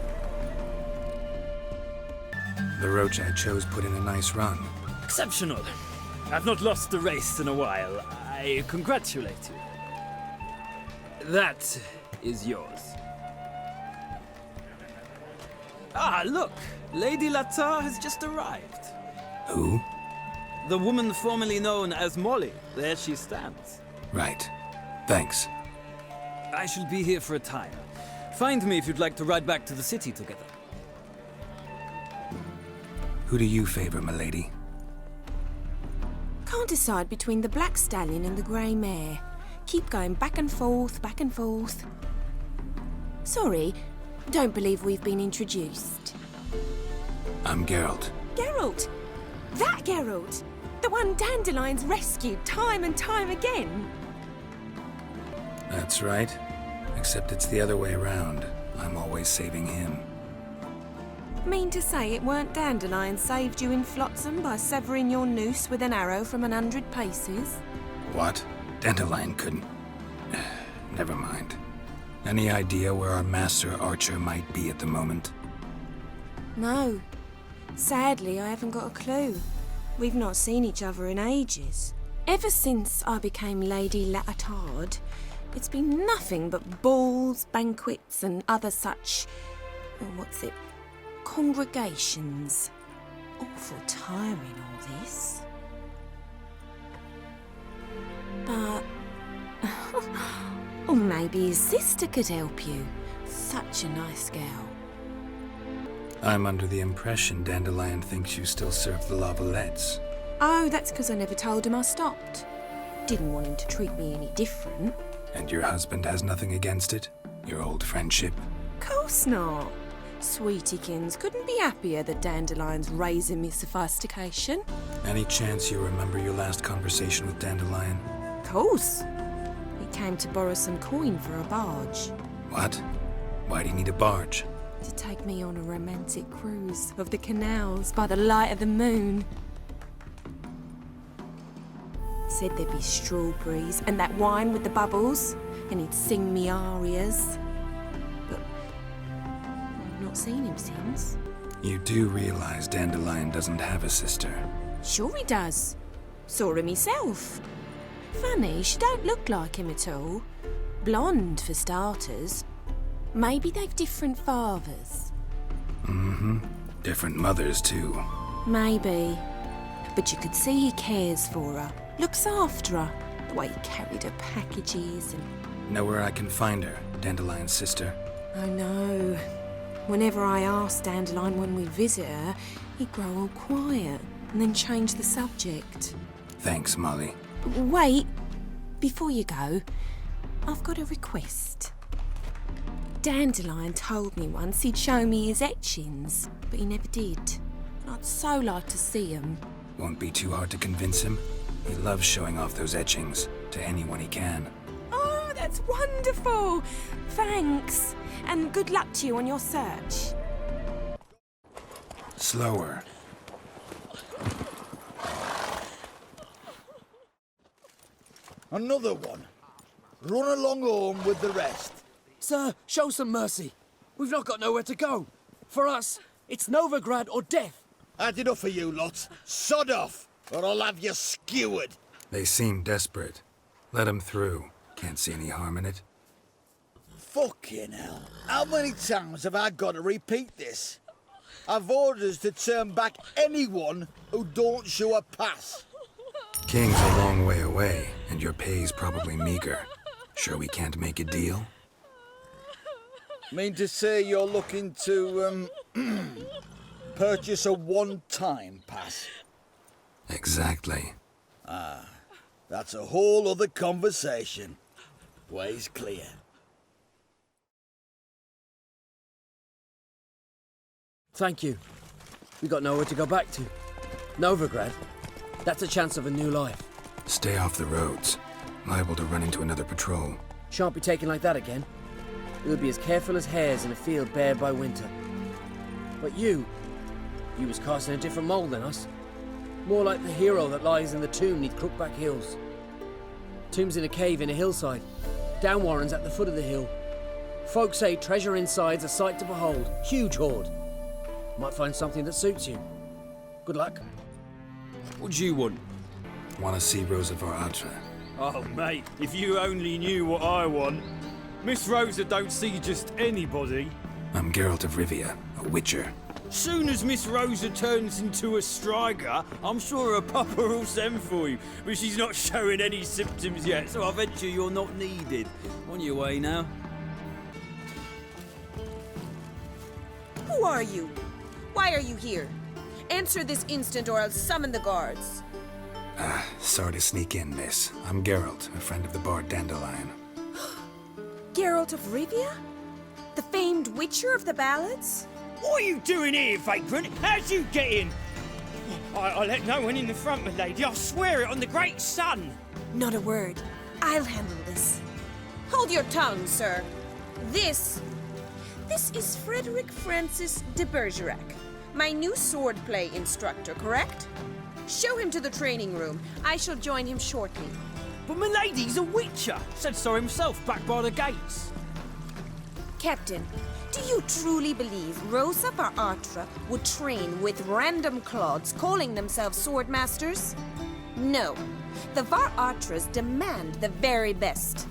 The Roach I chose put in a nice run. Exceptional. I've not lost a race in a while. I congratulate you. That is yours. Ah, look! Lady Latta has just arrived. Who? The woman formerly known as Molly. There she stands. Right. Thanks. I shall be here for a time. Find me if you'd like to ride back to the city together. Who do you favor, milady? Can't decide between the black stallion and the grey mare. Keep going back and forth, back and forth. Sorry, don't believe we've been introduced. I'm Geralt. Geralt! That Geralt! The one Dandelion's rescued time and time again. That's right. Except it's the other way around. I'm always saving him. Mean to say it weren't Dandelion saved you in Flotsam by severing your noose with an arrow from 100 paces? What? Dandelion couldn't... Never mind. Any idea where our master archer might be at the moment? No. Sadly, I haven't got a clue. We've not seen each other in ages. Ever since I became Lady Lattard, it's been nothing but balls, banquets, and other such... congregations. Awful tiring, all this. But... or maybe his sister could help you. Such a nice girl. I'm under the impression Dandelion thinks you still serve the Lavalettes. Oh, that's because I never told him I stopped. Didn't want him to treat me any different. And your husband has nothing against it? Your old friendship? Course not. Sweetiekins couldn't be happier that Dandelion's raising me sophistication. Any chance you remember your last conversation with Dandelion? Course. He came to borrow some coin for a barge. What? Why do you need a barge? To take me on a romantic cruise of the canals by the light of the moon. Said there'd be strawberries and that wine with the bubbles, and he'd sing me arias. But I've not seen him since. You do realize Dandelion doesn't have a sister? Sure he does. Saw him himself. Funny, she don't look like him at all. Blonde, for starters. Maybe they've different fathers. Mm-hmm. Different mothers, too. Maybe. But you could see he cares for her. Looks after her. The way he carried her packages and... Know where I can find her, Dandelion's sister? I know. Whenever I asked Dandelion when we visit her, he'd grow all quiet and then change the subject. Thanks, Molly. Wait. Before you go, I've got a request. Dandelion told me once he'd show me his etchings, but he never did. I'd so like to see them. Won't be too hard to convince him. He loves showing off those etchings to anyone he can. Oh, that's wonderful! Thanks, and good luck to you on your search. Slower. Another one. Run along home with the rest. Sir, show some mercy. We've not got nowhere to go. For us, it's Novigrad or death. Had enough of you lots. Sod off, or I'll have you skewered. They seem desperate. Let them through. Can't see any harm in it. Fucking hell. How many times have I got to repeat this? I've orders to turn back anyone who don't show a pass. King's a long way away, and your pay's probably meager. Sure we can't make a deal? Mean to say you're looking to, purchase a one-time pass? Exactly. Ah, that's a whole other conversation. Way's clear. Thank you. We got nowhere to go back to. Novigrad. That's a chance of a new life. Stay off the roads. Liable to run into another patrol. Shan't be taken like that again. We'll be as careful as hares in a field bared by winter. But you was cast in a different mould than us. More like the hero that lies in the tomb neath Crookback Hills. Tomb's in a cave in a hillside. Downwarren's at the foot of the hill. Folk say treasure inside's a sight to behold. Huge hoard. Might find something that suits you. Good luck. What do you want? Want to see Rosa Varatra? Oh, mate, if you only knew what I want. Miss Rosa don't see just anybody. I'm Geralt of Rivia, a witcher. Soon as Miss Rosa turns into a striker, I'm sure her papa will send for you. But she's not showing any symptoms yet, so I venture you're not needed. On your way now. Who are you? Why are you here? Answer this instant or I'll summon the guards. Sorry to sneak in, miss. I'm Geralt, a friend of the bard Dandelion. Geralt of Rivia? The famed witcher of the ballads? What are you doing here, vagrant? How'd you get in? I let no one in the front, my lady. I swear it on the great sun. Not a word. I'll handle this. Hold your tongue, sir. This is Frederick Francis de Bergerac, my new swordplay instructor, correct? Show him to the training room. I shall join him shortly. But my lady's a witcher. Said so himself back by the gates. Captain, do you truly believe Rosa Varatra would train with random clods calling themselves swordmasters? No. The Varatras demand the very best.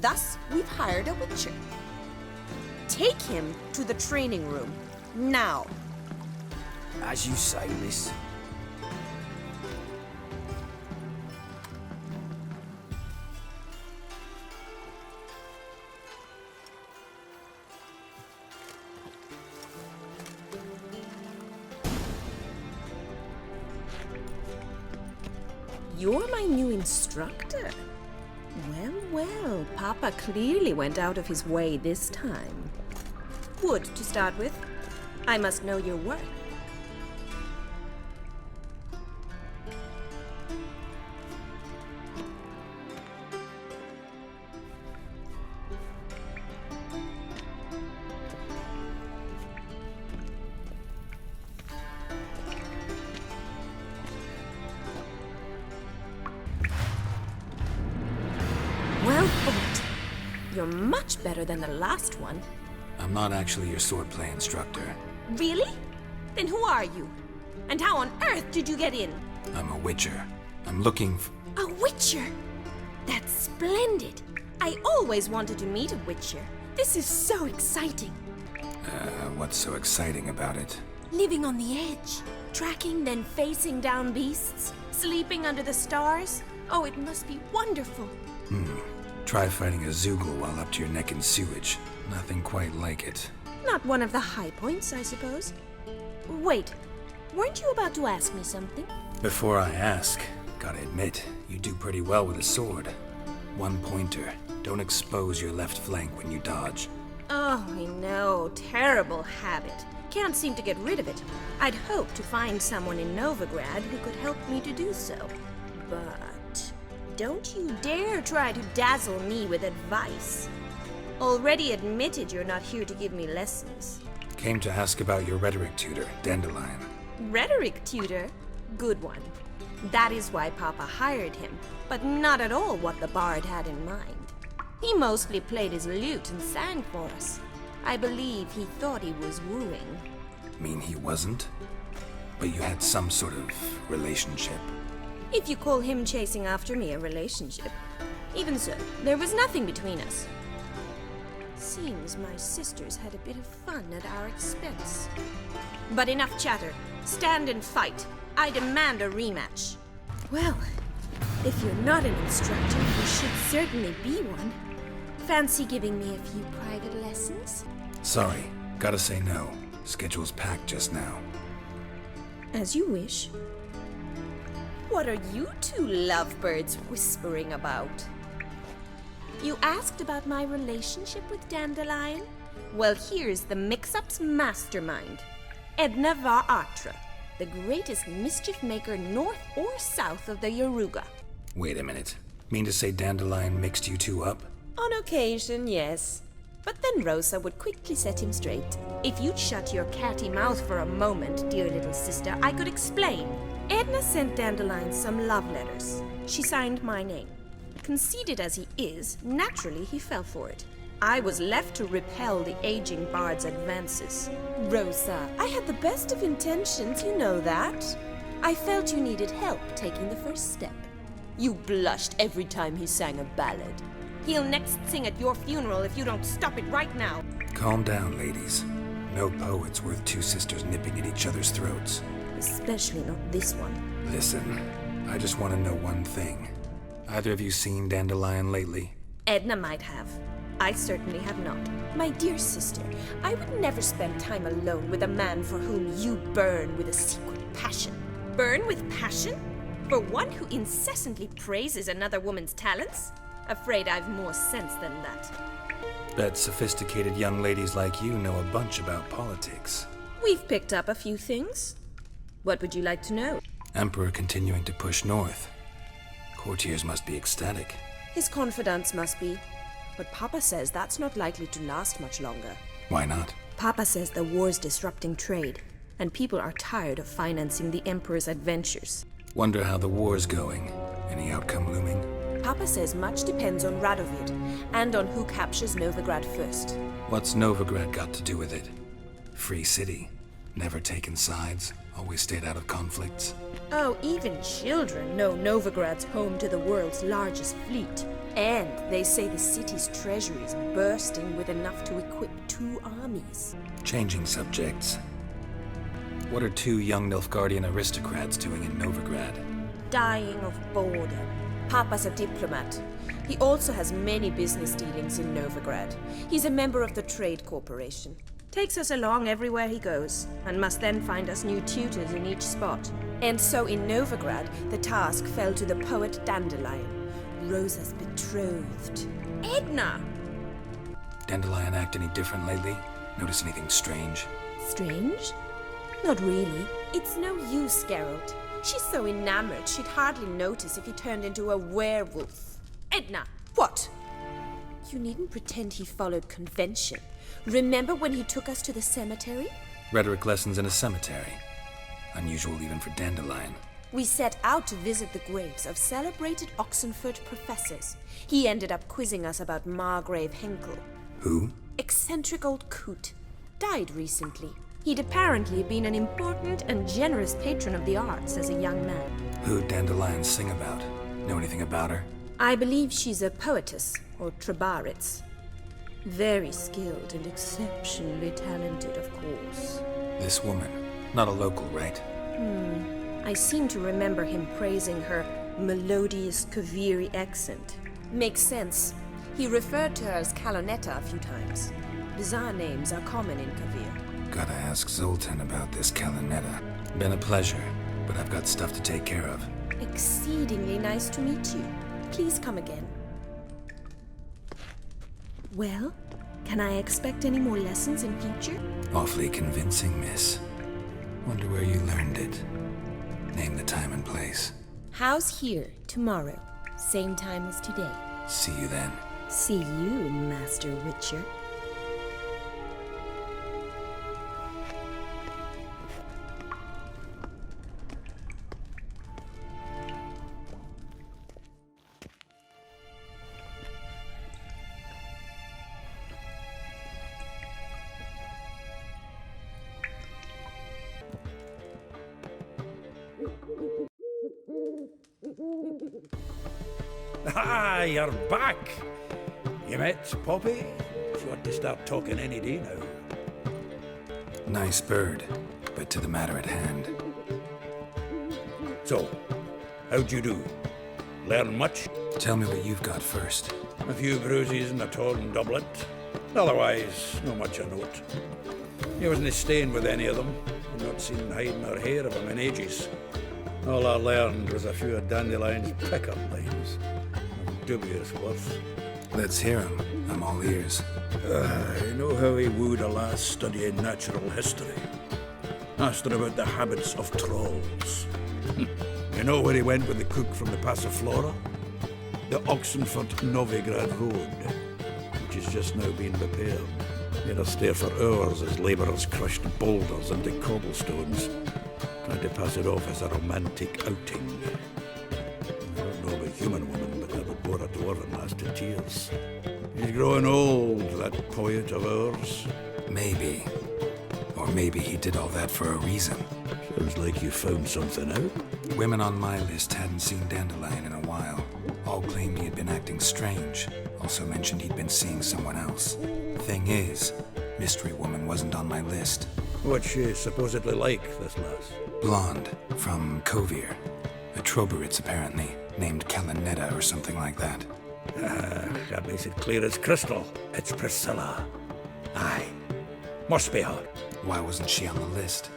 Thus, we've hired a witcher. Take him to the training room. Now. As you say, miss. you're my new instructor? Well, well, Papa clearly went out of his way this time. Wood, to start with. I must know your worth. Well fought. You're much better than the last one. I'm not actually your swordplay instructor. Really? Then who are you? And how on earth did you get in? I'm a witcher. I'm looking for... A witcher? That's splendid. I always wanted to meet a witcher. This is so exciting. What's so exciting about it? Living on the edge. Tracking, then facing down beasts. Sleeping under the stars. Oh, it must be wonderful. Try fighting a Zoogle while up to your neck in sewage. Nothing quite like it. Not one of the high points, I suppose. Wait, weren't you about to ask me something? Before I ask, gotta admit, you do pretty well with a sword. One pointer. Don't expose your left flank when you dodge. Oh, I know. Terrible habit. Can't seem to get rid of it. I'd hoped to find someone in Novigrad who could help me to do so. But don't you dare try to dazzle me with advice. Already admitted you're not here to give me lessons. Came to ask about your rhetoric tutor, Dandelion. Rhetoric tutor? Good one. That is why Papa hired him, but not at all what the bard had in mind. He mostly played his lute and sang for us. I believe he thought he was wooing. Mean he wasn't? But you had some sort of relationship. If you call him chasing after me a relationship. Even so, there was nothing between us. Seems my sisters had a bit of fun at our expense. But enough chatter. Stand and fight. I demand a rematch. Well, if you're not an instructor, you should certainly be one. Fancy giving me a few private lessons? Sorry, gotta say no. Schedule's packed just now. As you wish. What are you two lovebirds whispering about? You asked about my relationship with Dandelion? Well, here's the mix-up's mastermind. Edna var Atra, the greatest mischief maker north or south of the Yaruga. Wait a minute. Mean to say Dandelion mixed you two up? On occasion, yes. But then Rosa would quickly set him straight. If you'd shut your catty mouth for a moment, dear little sister, I could explain. Edna sent Dandelion some love letters. She signed my name. Conceited as he is, naturally he fell for it. I was left to repel the aging bard's advances. Rosa, I had the best of intentions, you know that. I felt you needed help taking the first step. You blushed every time he sang a ballad. He'll next sing at your funeral if you don't stop it right now. Calm down, ladies. No poet's worth two sisters nipping at each other's throats. Especially not this one. Listen, I just want to know one thing. Either of you seen Dandelion lately? Edna might have. I certainly have not. My dear sister, I would never spend time alone with a man for whom you burn with a secret passion. Burn with passion? For one who incessantly praises another woman's talents? Afraid I've more sense than that. Bet sophisticated young ladies like you know a bunch about politics. We've picked up a few things. What would you like to know? Emperor continuing to push north. Courtiers must be ecstatic. His confidants must be. But Papa says that's not likely to last much longer. Why not? Papa says the war's disrupting trade, and people are tired of financing the Emperor's adventures. Wonder how the war's going. Any outcome looming? Papa says much depends on Radovid, and on who captures Novigrad first. What's Novigrad got to do with it? Free city. Never taken sides. Always stayed out of conflicts. Oh, even children know Novigrad's home to the world's largest fleet. And they say the city's treasury is bursting with enough to equip 2 armies. Changing subjects. What are 2 young Nilfgaardian aristocrats doing in Novigrad? Dying of boredom. Papa's a diplomat. He also has many business dealings in Novigrad. He's a member of the Trade Corporation. Takes us along everywhere he goes, and must then find us new tutors in each spot. And so in Novigrad, the task fell to the poet Dandelion, Rosa's betrothed. Edna! Dandelion act any different lately? Notice anything strange? Strange? Not really. It's no use, Geralt. She's so enamored she'd hardly notice if he turned into a werewolf. Edna! What? You needn't pretend he followed convention. Remember when he took us to the cemetery? Rhetoric lessons in a cemetery. Unusual even for Dandelion. We set out to visit the graves of celebrated Oxenford professors. He ended up quizzing us about Margrave Henkel. Who? Eccentric old coot. Died recently. He'd apparently been an important and generous patron of the arts as a young man. Who'd Dandelion sing about? Know anything about her? I believe she's a poetess, or Trebaritz. Very skilled and exceptionally talented, of course. This woman. Not a local, right? I seem to remember him praising her melodious Kaviri accent. Makes sense. He referred to her as Kalonetta a few times. Bizarre names are common in Kavir. Gotta ask Zoltan about this Kalonetta. Been a pleasure, but I've got stuff to take care of. Exceedingly nice to meet you. Please come again. Well, can I expect any more lessons in future? Awfully convincing, miss. Wonder where you learned it. Name the time and place. House here, tomorrow. Same time as today. See you then. See you, Master Witcher. Ah, you're back! You met Poppy? She ought to start talking any day now. Nice bird, but to the matter at hand. So, how'd you do? Learn much? Tell me what you've got first. A few bruises and a torn doublet. Otherwise, not much of note. You wasn't staying with any of them. I've not seen hide nor hair of them in ages. All I learned was a few of Dandelion's pickup lines. Of dubious worth. Let's hear him. I'm all ears. You know how he wooed a lass studying natural history? Asked her about the habits of trolls. You know where he went with the cook from the Passiflora? The Oxenford-Novigrad Road, which is just now being repaired. He had to stare for hours as labourers crushed boulders into cobblestones, trying to pass it off as a romantic outing. I don't know of a human woman, but that would bore a dwarven lass to tears. He's growing old, that poet of ours. Maybe. Or maybe he did all that for a reason. Sounds like you found something out. Women on my list hadn't seen Dandelion in a while. All claimed he had been acting strange. Also mentioned he'd been seeing someone else. Thing is, Mystery Woman wasn't on my list. What's she supposedly like, this lass? Blonde, from Kovir. A Troberitz, apparently, named Kalonetta or something like that. That makes it clear as crystal. It's Priscilla. Aye. Must be her. Why wasn't she on the list?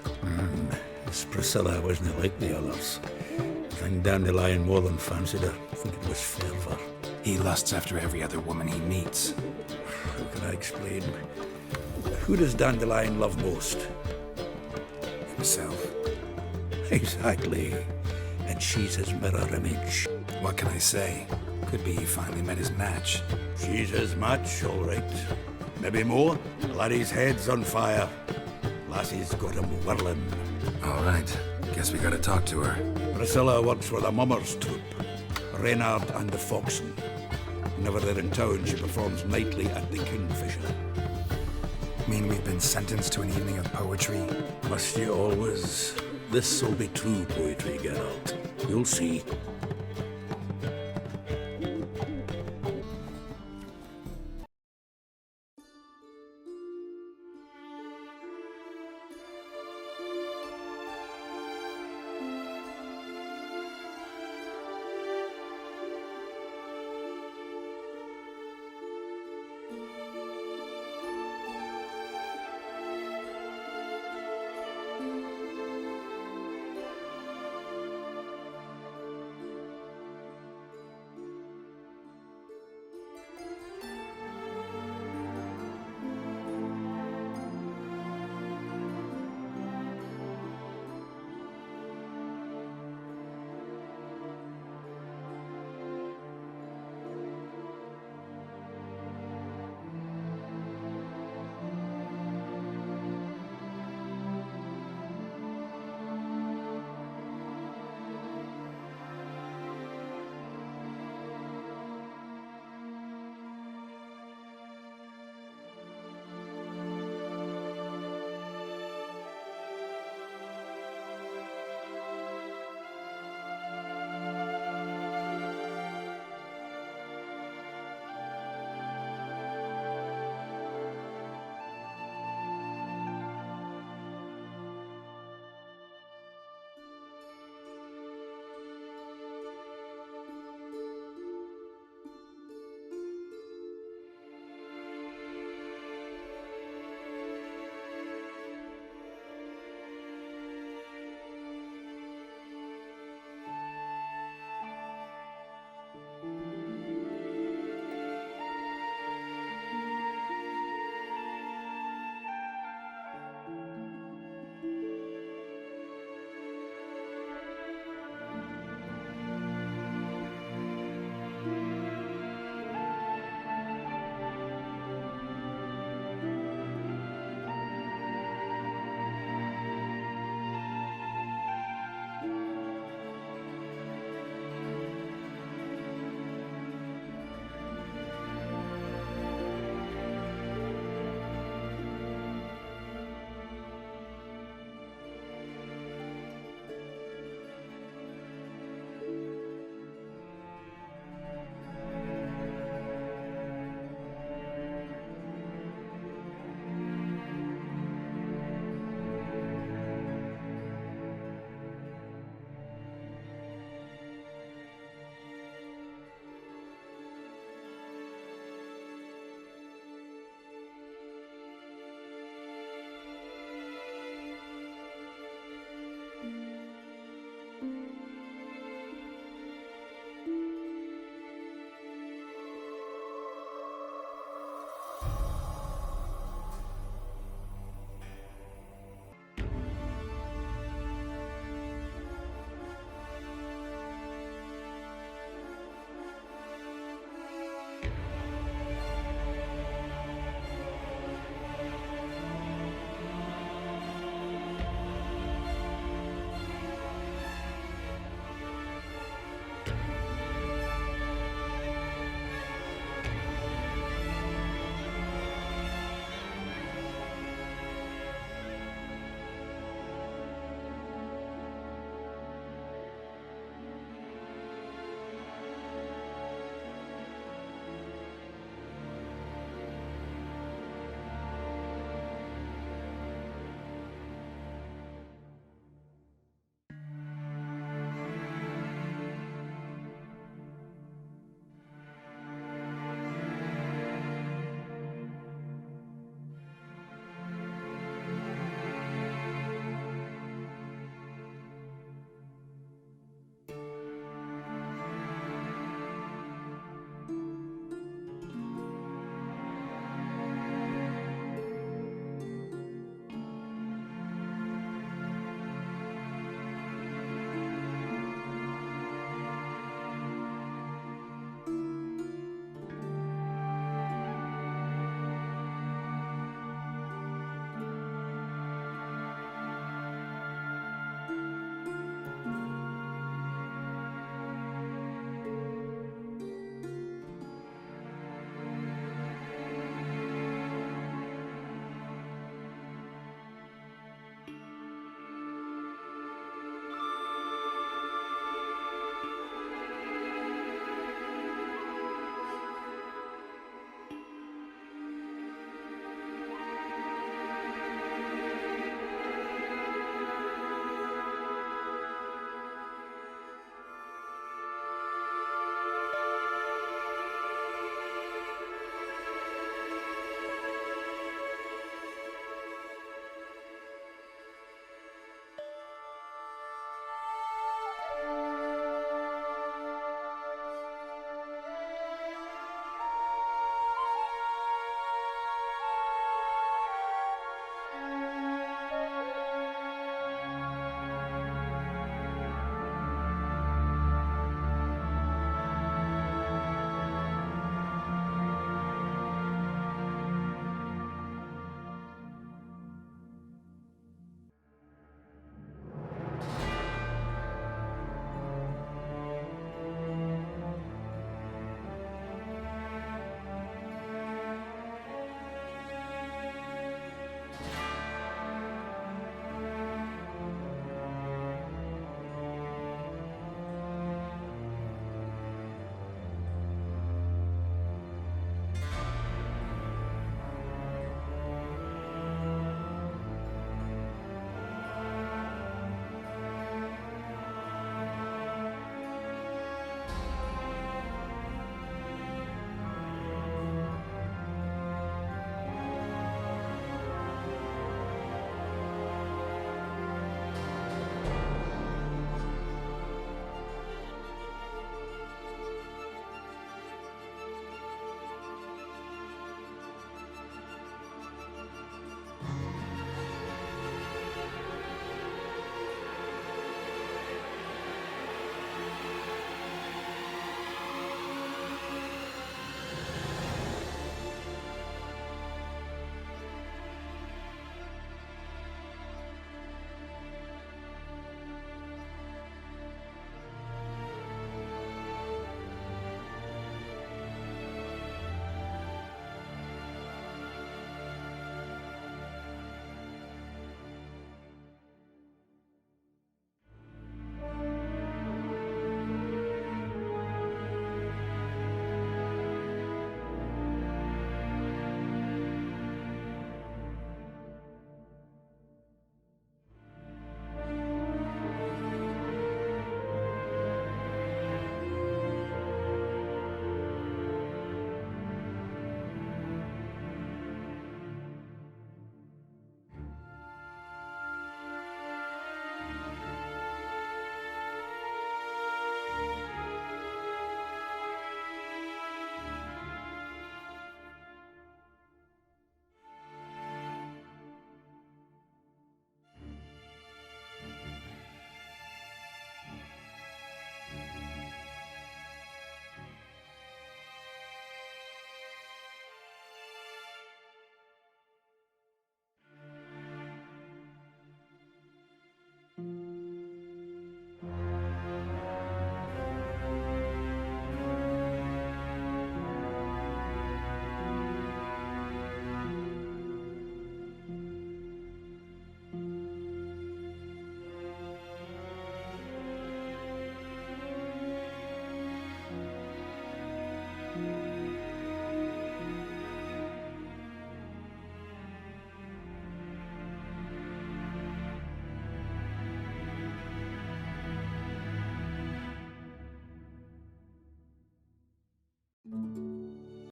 This Priscilla wasn't like the others. I think Dandelion more than fancied her. I think it was fervour. He lusts after every other woman he meets. How can I explain? Who does Dandelion love most? Himself. Exactly. And she's his mirror image. What can I say? Could be he finally met his match. She's his match, all right. Maybe more. Laddie's head's on fire. Lassie's got him whirling. All right. Guess we gotta talk to her. Priscilla works with a mummers troupe. Reynard and the Foxen. Whenever they're in town, she performs nightly at the Kingfisher. Mean we've been sentenced to an evening of poetry? Must you always? This'll be true poetry, Geralt. You'll see.